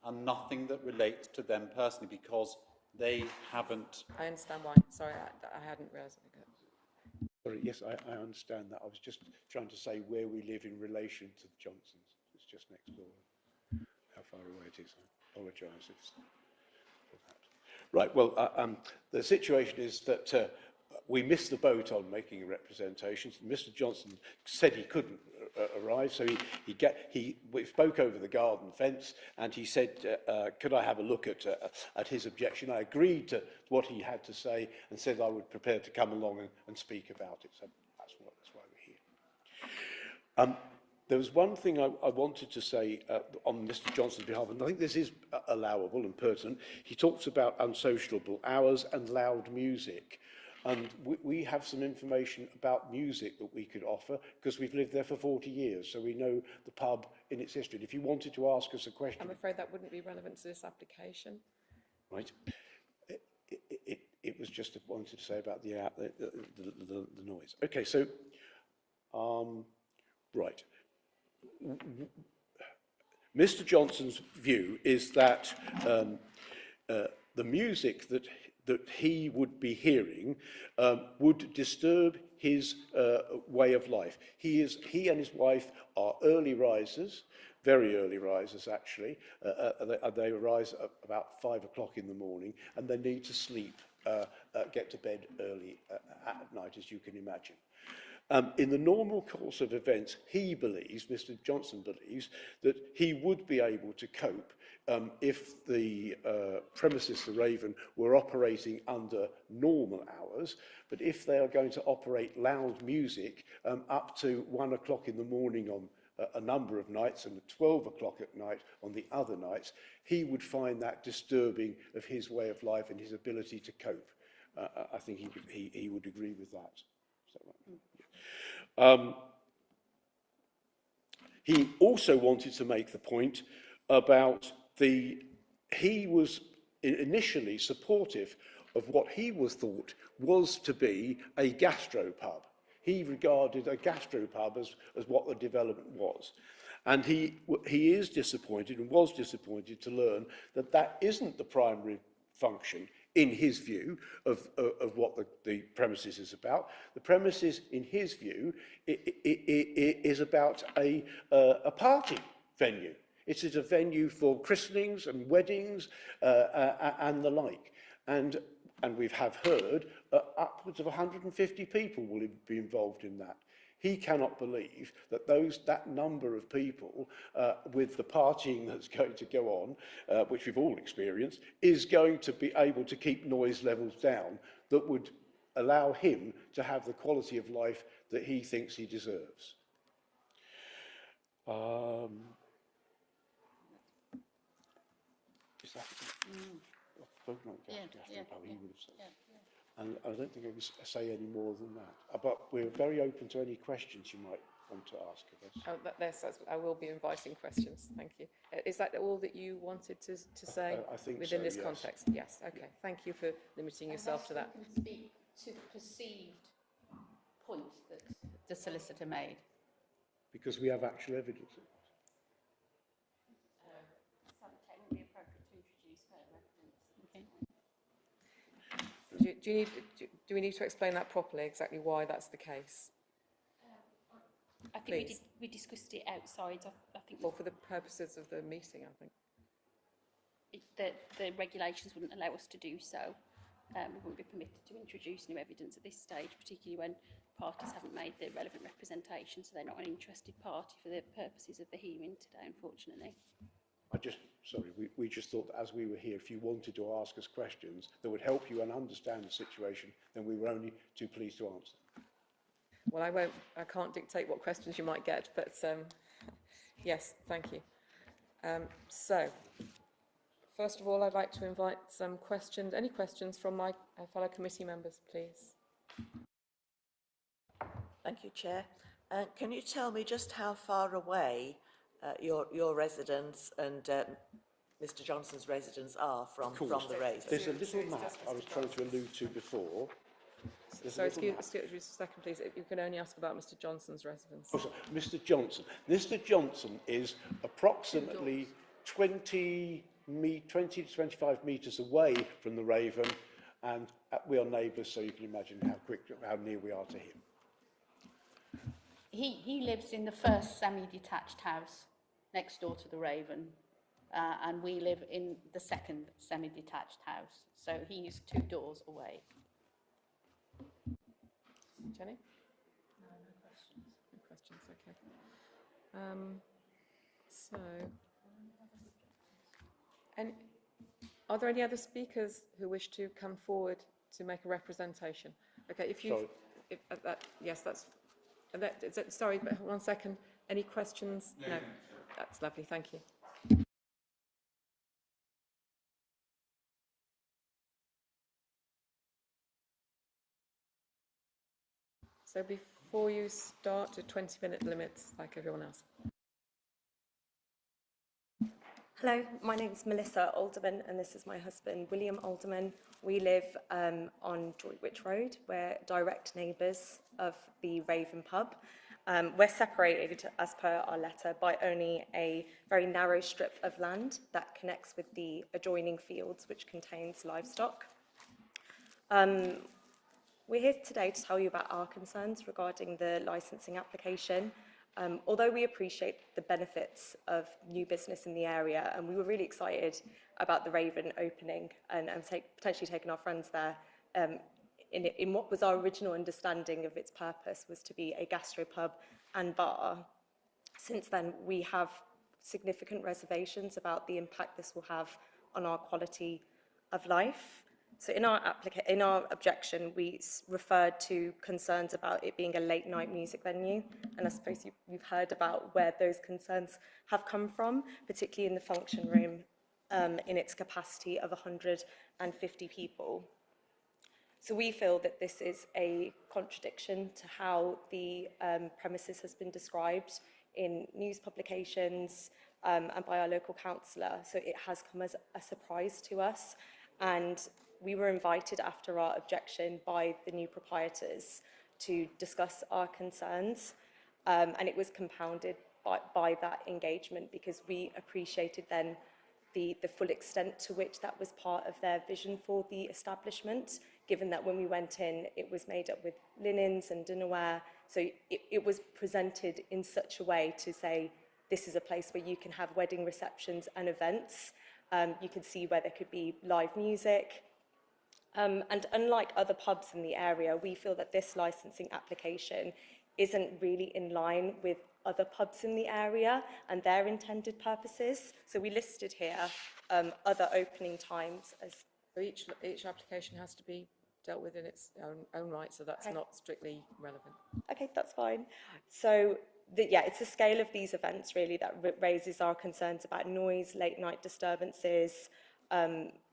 and nothing that relates to them personally because they haven't. I understand why. Sorry, I hadn't realised. Sorry, yes, I understand that. I was just trying to say where we live in relation to the Johnsons. It's just next door. How far away it is. I apologise for that. Right, well, the situation is that we missed the boat on making representations. Mr. Johnson said he couldn't arrive, so we spoke over the garden fence, and he said, could I have a look at his objection? I agreed to what he had to say and said I would prepare to come along and speak about it. So that's why we're here. There was one thing I wanted to say on Mr Johnson's behalf, and I think this is allowable and pertinent. He talks about unsociable hours and loud music. And we have some information about music that we could offer because we've lived there for 40 years, so we know the pub in its history. And if you wanted to ask us a question... I'm afraid that wouldn't be relevant to this application. Right. It was just wanted to say about the noise. Okay, so, right. Mr Johnson's view is that the music that he would be hearing would disturb his way of life. He and his wife are early risers, very early risers actually. They rise at about 5 o'clock in the morning, and they need to sleep, get to bed early at night, as you can imagine. In the normal course of events, he believes, Mr Johnson believes, that he would be able to cope if the premises, the Raven, were operating under normal hours. But if they are going to operate loud music up to 1 o'clock in the morning on a number of nights and 12 o'clock at night on the other nights, he would find that disturbing of his way of life and his ability to cope. I think he would agree with that. Is that right? He also wanted to make the point about he was initially supportive of what he thought was to be a gastropub. He regarded a gastropub as what the development was. And he is disappointed and was disappointed to learn that that isn't the primary function, in his view, of what the premises is about. The premises, in his view, is about a party venue. It is a venue for christenings and weddings and the like. And we have heard upwards of 150 people will be involved in that. He cannot believe that that number of people, with the partying that's going to go on, which we've all experienced, is going to be able to keep noise levels down that would allow him to have the quality of life that he thinks he deserves. Is that I've spoken on gastropub, he would have said. And I don't think I can say any more than that. But we're very open to any questions you might want to ask of us. I will be inviting questions. Thank you. Is that all that you wanted to say I think within so, this yes. context? Yes. Okay. Thank you for limiting yourself to that. You can speak to the perceived point that the solicitor made. Because we have actual evidence. Do we need to explain that properly, exactly why that's the case? I think we discussed it outside. I think. Well, for the purposes of the meeting, I think. The regulations wouldn't allow us to do so. We wouldn't be permitted to introduce new evidence at this stage, particularly when parties haven't made the relevant representation, so they're not an interested party for the purposes of the hearing today, unfortunately. We just thought that as we were here, if you wanted to ask us questions that would help you and understand the situation, then we were only too pleased to answer. Well, I can't dictate what questions you might get, but yes, thank you. So, first of all, I'd like to invite some questions, any questions from my fellow committee members, please. Thank you, Chair. Can you tell me just how far away your residence and Mr Johnson's residence are from the Raven? There's a little map I was trying to allude to before. So excuse me a second, please. You can only ask about Mr Johnson's residence. Oh, sorry, Mr Johnson. Mr Johnson is approximately 20 to 25 metres away from the Raven, and we are neighbours, so you can imagine how near we are to him. He lives in the first semi-detached house next door to the Raven, and we live in the second semi-detached house. So he's 2 doors away. Jenny? No questions. No questions, okay. So, are there any other speakers who wish to come forward to make a representation? Okay, if you... Yes, that's... sorry, but 1 second. Any questions? No. That's lovely, thank you. So before you start, a 20-minute limits like everyone else. Hello, my name is Melissa Alderman and this is my husband, William Alderman. We live on Droitwich Road. We're direct neighbours of the Raven pub. We're separated, as per our letter, by only a very narrow strip of land that connects with the adjoining fields, which contains livestock. We're here today to tell you about our concerns regarding the licensing application. Although we appreciate the benefits of new business in the area, and we were really excited about the Raven opening and potentially taking our friends there, in what was our original understanding of its purpose was to be a gastropub and bar. Since then, we have significant reservations about the impact this will have on our quality of life. So in our objection, we referred to concerns about it being a late night music venue. And I suppose you've heard about where those concerns have come from, particularly in the function room in its capacity of 150 people. So we feel that this is a contradiction to how the premises has been described in news publications and by our local councillor. So it has come as a surprise to us. And we were invited after our objection by the new proprietors to discuss our concerns. And it was compounded by that engagement because we appreciated then the full extent to which that was part of their vision for the establishment, given that when we went in, it was made up with linens and dinnerware. So it was presented in such a way to say, this is a place where you can have wedding receptions and events. You can see where there could be live music. And unlike other pubs in the area, we feel that this licensing application isn't really in line with other pubs in the area and their intended purposes. So we listed here other opening times as... Each application has to be dealt with in its own right, so that's not strictly relevant. Okay, that's fine. So, it's the scale of these events really that raises our concerns about noise, late night disturbances,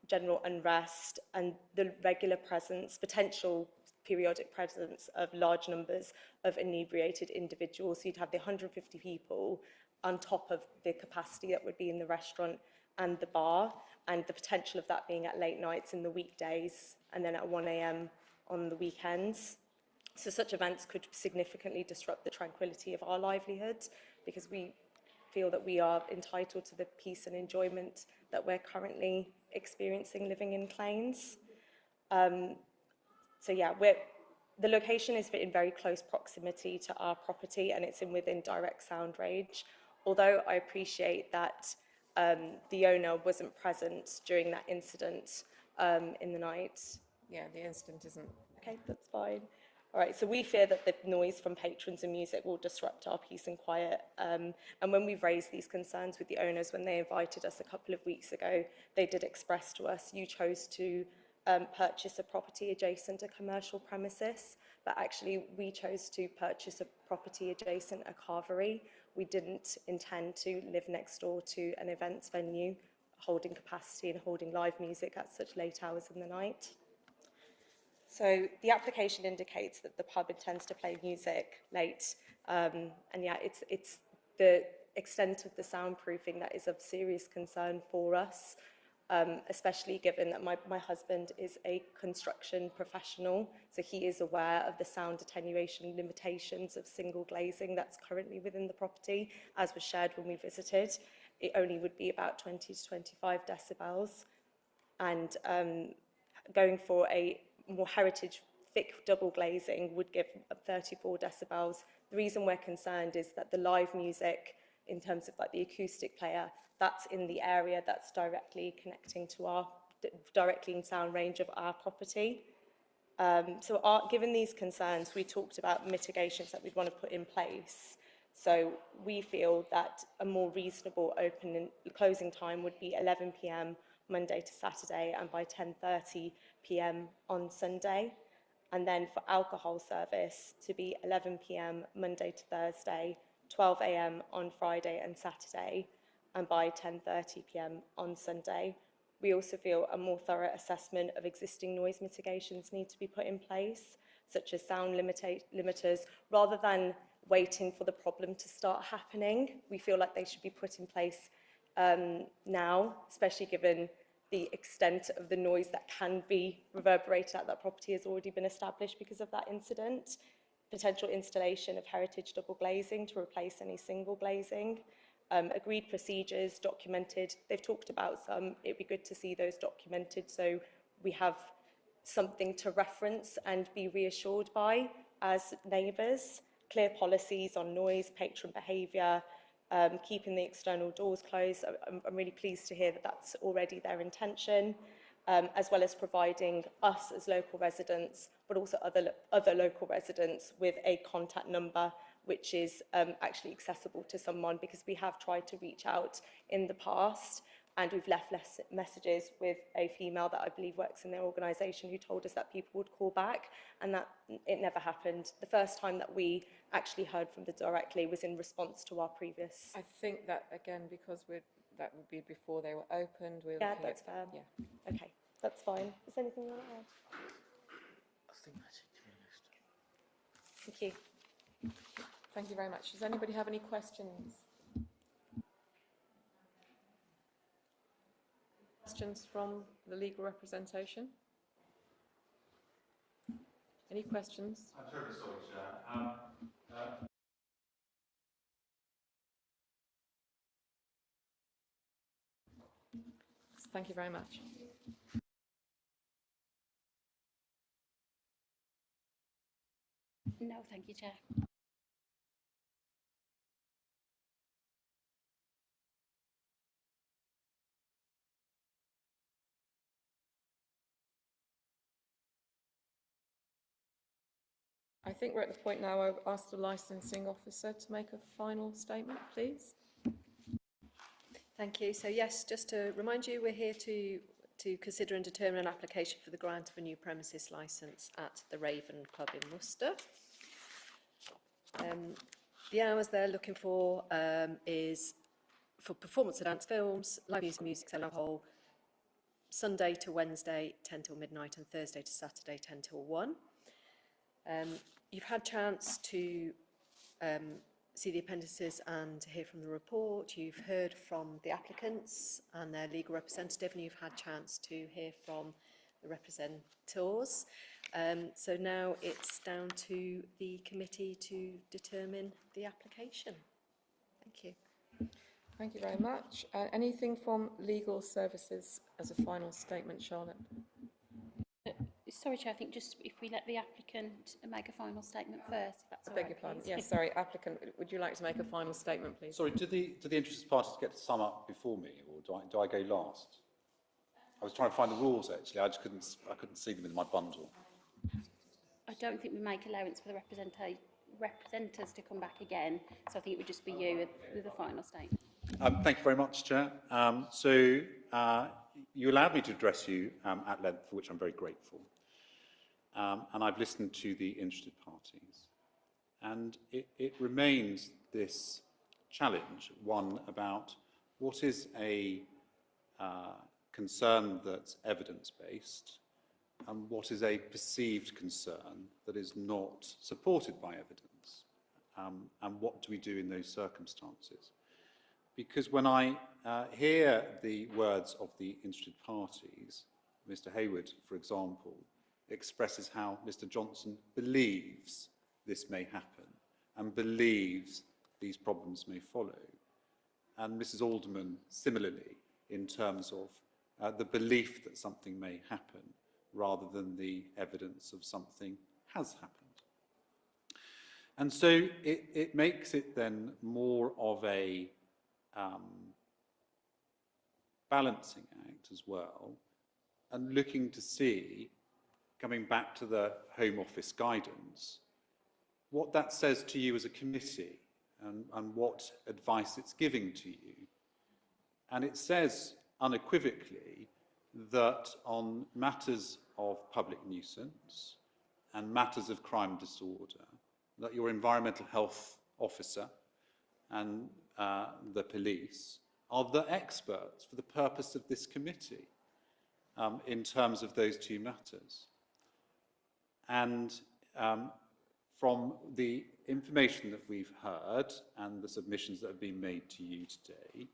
general unrest, and the regular presence, potential periodic presence of large numbers of inebriated individuals. So you'd have the 150 people on top of the capacity that would be in the restaurant and the bar, and the potential of that being at late nights in the weekdays and then at 1 a.m. on the weekends. So such events could significantly disrupt the tranquility of our livelihood because we feel that we are entitled to the peace and enjoyment that we're currently experiencing living in Claines. The location is in very close proximity to our property and it's within direct sound range. Although I appreciate that the owner wasn't present during that incident in the night. Yeah, the incident isn't... Okay, that's fine. All right, so we fear that the noise from patrons and music will disrupt our peace and quiet. And when we've raised these concerns with the owners, when they invited us a couple of weeks ago, they did express to us, you chose to purchase a property adjacent to commercial premises, but actually we chose to purchase a property adjacent a carvery. We didn't intend to live next door to an events venue holding capacity and holding live music at such late hours in the night. So the application indicates that the pub intends to play music late, and yeah, it's the extent of the soundproofing that is of serious concern for us, especially given that my husband is a construction professional, so he is aware of the sound attenuation limitations of single glazing that's currently within the property, as was shared when we visited. It only would be about 20 to 25 decibels, and going for a more heritage thick double glazing would give 34 decibels. The reason we're concerned is that the live music, in terms of like the acoustic player, that's in the area that's directly connecting to directly in sound range of our property. Given these concerns, we talked about mitigations that we'd want to put in place. So we feel that a more reasonable open and closing time would be 11 p.m. Monday to Saturday and by 10:30 p.m. on Sunday. And then for alcohol service to be 11 p.m. Monday to Thursday, 12 a.m. on Friday and Saturday, and by 10:30 p.m. on Sunday. We also feel a more thorough assessment of existing noise mitigations need to be put in place, such as sound limiters, rather than waiting for the problem to start happening. We feel like they should be put in place now, especially given the extent of the noise that can be reverberated at that property has already been established because of that incident. Potential installation of heritage double glazing to replace any single glazing. Agreed procedures documented. They've talked about some. It'd be good to see those documented so we have something to reference and be reassured by as neighbours. Clear policies on noise, patron behaviour, keeping the external doors closed. I'm really pleased to hear that that's already their intention, as well as providing us as local residents, but also other local residents with a contact number which is actually accessible to someone, because we have tried to reach out in the past and we've left messages with a female that I believe works in their organisation who told us that people would call back, and that it never happened. The first time that we actually heard from them directly was in response to our previous... I think that, again, because that would be before they were opened. We're Yeah, looking that's at, fair. Yeah. Okay, that's fine. Is there anything you want to add? I think that's it, to be honest. Thank you. Thank you very much. Does anybody have any questions? Questions from the legal representation? Any questions? I'm terribly sorry, Chair. Thank you very much. No, thank you, Chair. I think we're at the point now I'll ask the licensing officer to make a final statement, please. Thank you. So yes, just to remind you, we're here to consider and determine an application for the grant of a new premises licence at the Raven Club in Worcester. The hours they're looking for is for performance and dance films, live music, and alcohol, Sunday to Wednesday 10 till midnight and Thursday to Saturday 10 till 1. You've had chance to see the appendices and hear from the report. You've heard from the applicants and their legal representative, and you've had chance to hear from the representors. So now it's down to the committee to determine the application. Thank you. Thank you very much. Anything from legal services as a final statement, Charlotte? Sorry, Chair, I think just if we let the applicant make a final statement first, if that's all right, Beg your pardon. please. Yes, sorry, applicant, would you like to make a final statement, please? Sorry, do the interested parties get to sum up before me, or do I go last? I was trying to find the rules, actually. I couldn't see them in my bundle. I don't think we make allowance for the representatives to come back again, so I think it would just be you with a final statement. Thank you very much, Chair. You allowed me to address you at length, for which I'm very grateful. And I've listened to the interested parties. And it remains this challenge, one about what is a concern that's evidence-based and what is a perceived concern that is not supported by evidence, and what do we do in those circumstances. Because when I hear the words of the interested parties, Mr. Hayward, for example, expresses how Mr. Johnson believes this may happen and believes these problems may follow. And Mrs. Alderman, similarly, in terms of the belief that something may happen rather than the evidence of something has happened. And so it makes it then more of a balancing act as well, and looking to see, coming back to the Home Office guidance, what that says to you as a committee and what advice it's giving to you. And it says unequivocally that on matters of public nuisance and matters of crime disorder, that your environmental health officer and the police are the experts for the purpose of this committee in terms of those two matters. And from the information that we've heard and the submissions that have been made to you today,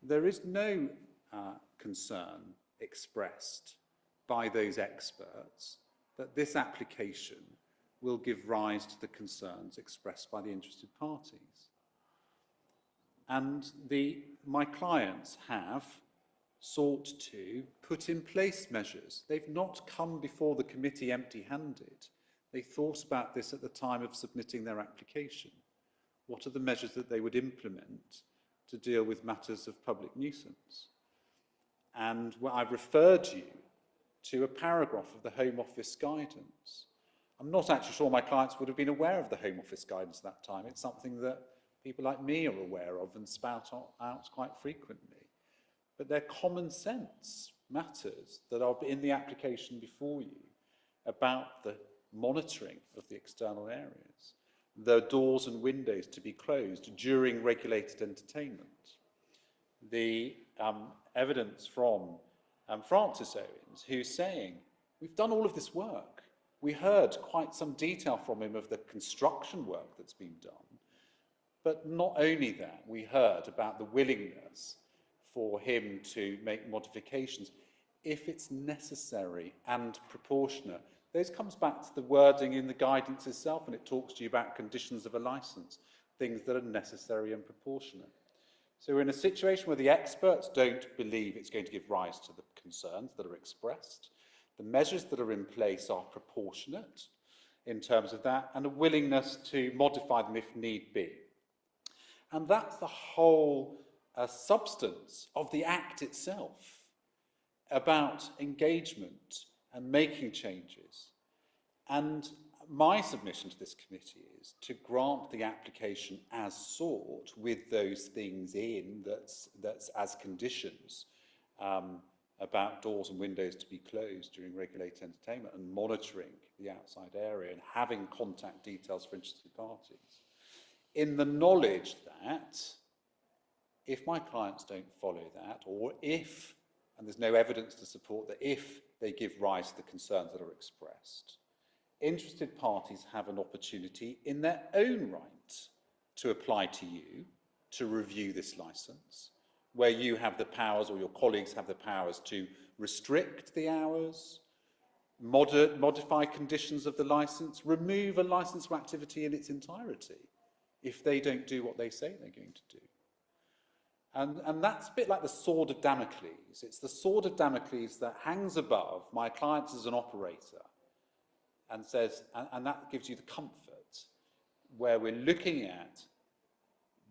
there is no concern expressed by those experts that this application will give rise to the concerns expressed by the interested parties. And my clients have sought to put in place measures. They've not come before the committee empty-handed. They thought about this at the time of submitting their application. What are the measures that they would implement to deal with matters of public nuisance? And I've referred you to a paragraph of the Home Office guidance. I'm not actually sure my clients would have been aware of the Home Office guidance at that time. It's something that people like me are aware of and spout out quite frequently. But they're common sense matters that are in the application before you about the monitoring of the external areas, the doors and windows to be closed during regulated entertainment. The evidence from Francis Owens, who's saying, we've done all of this work. We heard quite some detail from him of the construction work that's been done. But not only that, we heard about the willingness for him to make modifications if it's necessary and proportionate. This comes back to the wording in the guidance itself, and it talks to you about conditions of a licence, things that are necessary and proportionate. So we're in a situation where the experts don't believe it's going to give rise to the concerns that are expressed. The measures that are in place are proportionate in terms of that, and a willingness to modify them if need be. And that's the whole substance of the Act itself, about engagement and making changes. And my submission to this committee is to grant the application as sought with those things in that's as conditions about doors and windows to be closed during regulated entertainment and monitoring the outside area and having contact details for interested parties, in the knowledge that if my clients don't follow that, or if, and there's no evidence to support that, if they give rise to the concerns that are expressed, interested parties have an opportunity in their own right to apply to you to review this licence, where you have the powers, or your colleagues have the powers, to restrict the hours, modify conditions of the licence, remove a licence for activity in its entirety if they don't do what they say they're going to do. And that's a bit like the sword of Damocles. It's the sword of Damocles that hangs above my clients as an operator and says, and that gives you the comfort, where we're looking at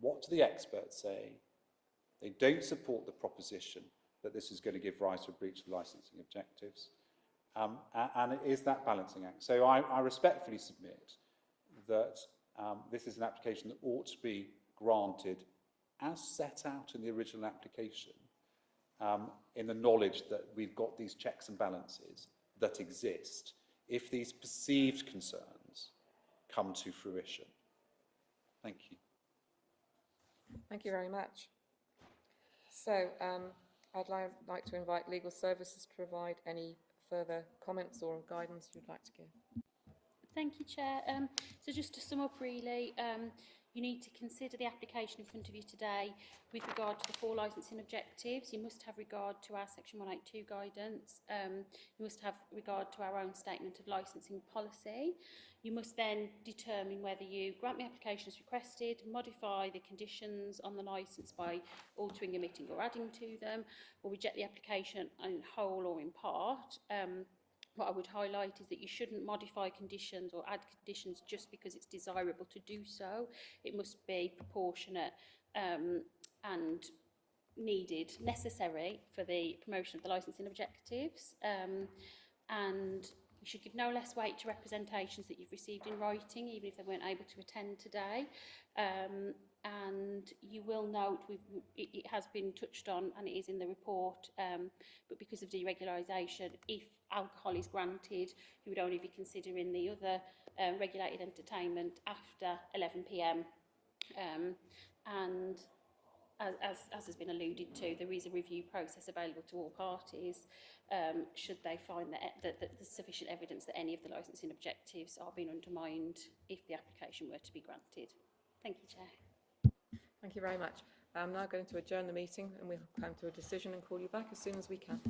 what do the experts say. They don't support the proposition that this is going to give rise to a breach of licensing objectives. And it is that balancing act. So I respectfully submit that this is an application that ought to be granted as set out in the original application, in the knowledge that we've got these checks and balances that exist if these perceived concerns come to fruition. Thank you. Thank you very much. So I'd like to invite legal services to provide any further comments or guidance you'd like to give. Thank you, Chair. So just to sum up really, you need to consider the application in front of you today with regard to the 4 licensing objectives. You must have regard to our Section 182 guidance. You must have regard to our own statement of licensing policy. You must then determine whether you grant the application as requested, modify the conditions on the licence by altering, omitting or adding to them, or reject the application in whole or in part. What I would highlight is that you shouldn't modify conditions or add conditions just because it's desirable to do so. It must be proportionate and necessary for the promotion of the licensing objectives. And you should give no less weight to representations that you've received in writing, even if they weren't able to attend today. And you will note, it has been touched on and it is in the report, but because of deregularisation, if alcohol is granted, you would only be considering the other regulated entertainment after 11 p.m. and as has been alluded to, there is a review process available to all parties should they find that there's sufficient evidence that any of the licensing objectives are being undermined if the application were to be granted. Thank you, Chair. Thank you very much. I'm now going to adjourn the meeting and we'll come to a decision and call you back as soon as we can.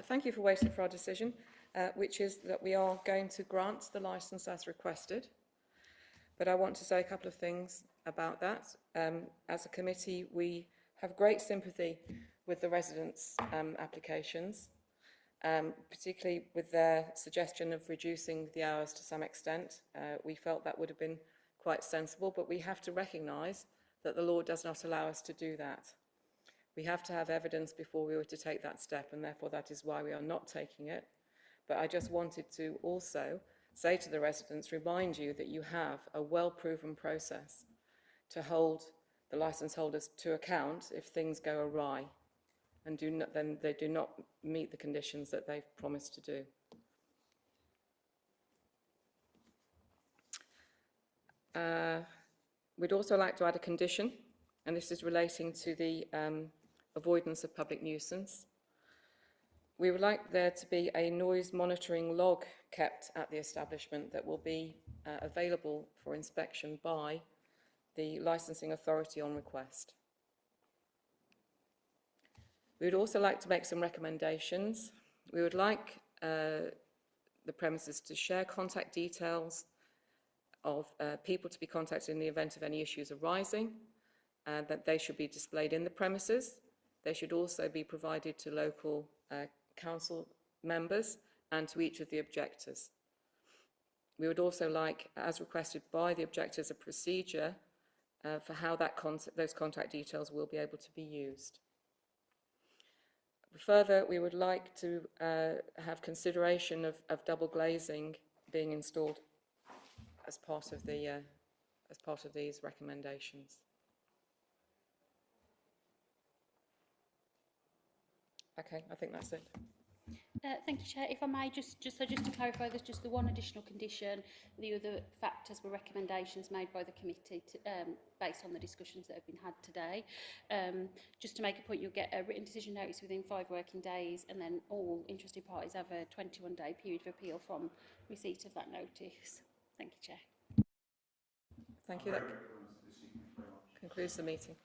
Thank you for waiting for our decision, which is that we are going to grant the licence as requested. But I want to say a couple of things about that. As a committee, we have great sympathy with the residents' applications, particularly with their suggestion of reducing the hours to some extent. We felt that would have been quite sensible, but we have to recognise that the law does not allow us to do that. We have to have evidence before we were to take that step, and therefore that is why we are not taking it. But I just wanted to also say to the residents, remind you that you have a well-proven process to hold the licence holders to account if things go awry and then they do not meet the conditions that they've promised to do. We'd also like to add a condition, and this is relating to the avoidance of public nuisance. We would like there to be a noise monitoring log kept at the establishment that will be available for inspection by the licensing authority on request. We would also like to make some recommendations. We would like the premises to share contact details of people to be contacted in the event of any issues arising, and that they should be displayed in the premises. They should also be provided to local council members and to each of the objectors. We would also like, as requested by the objectors, a procedure for how those contact details will be able to be used. Further, we would like to have consideration of double glazing being installed as part of these recommendations. Okay, I think that's it. Thank you, Chair. If I may, just to clarify, there's just the one additional condition. The other factors were recommendations made by the committee based on the discussions that have been had today. Just to make a point, you'll get a written decision notice within 5 working days, and then all interested parties have a 21-day period of appeal from receipt of that notice. Thank you, Chair. Thank you. That concludes the meeting.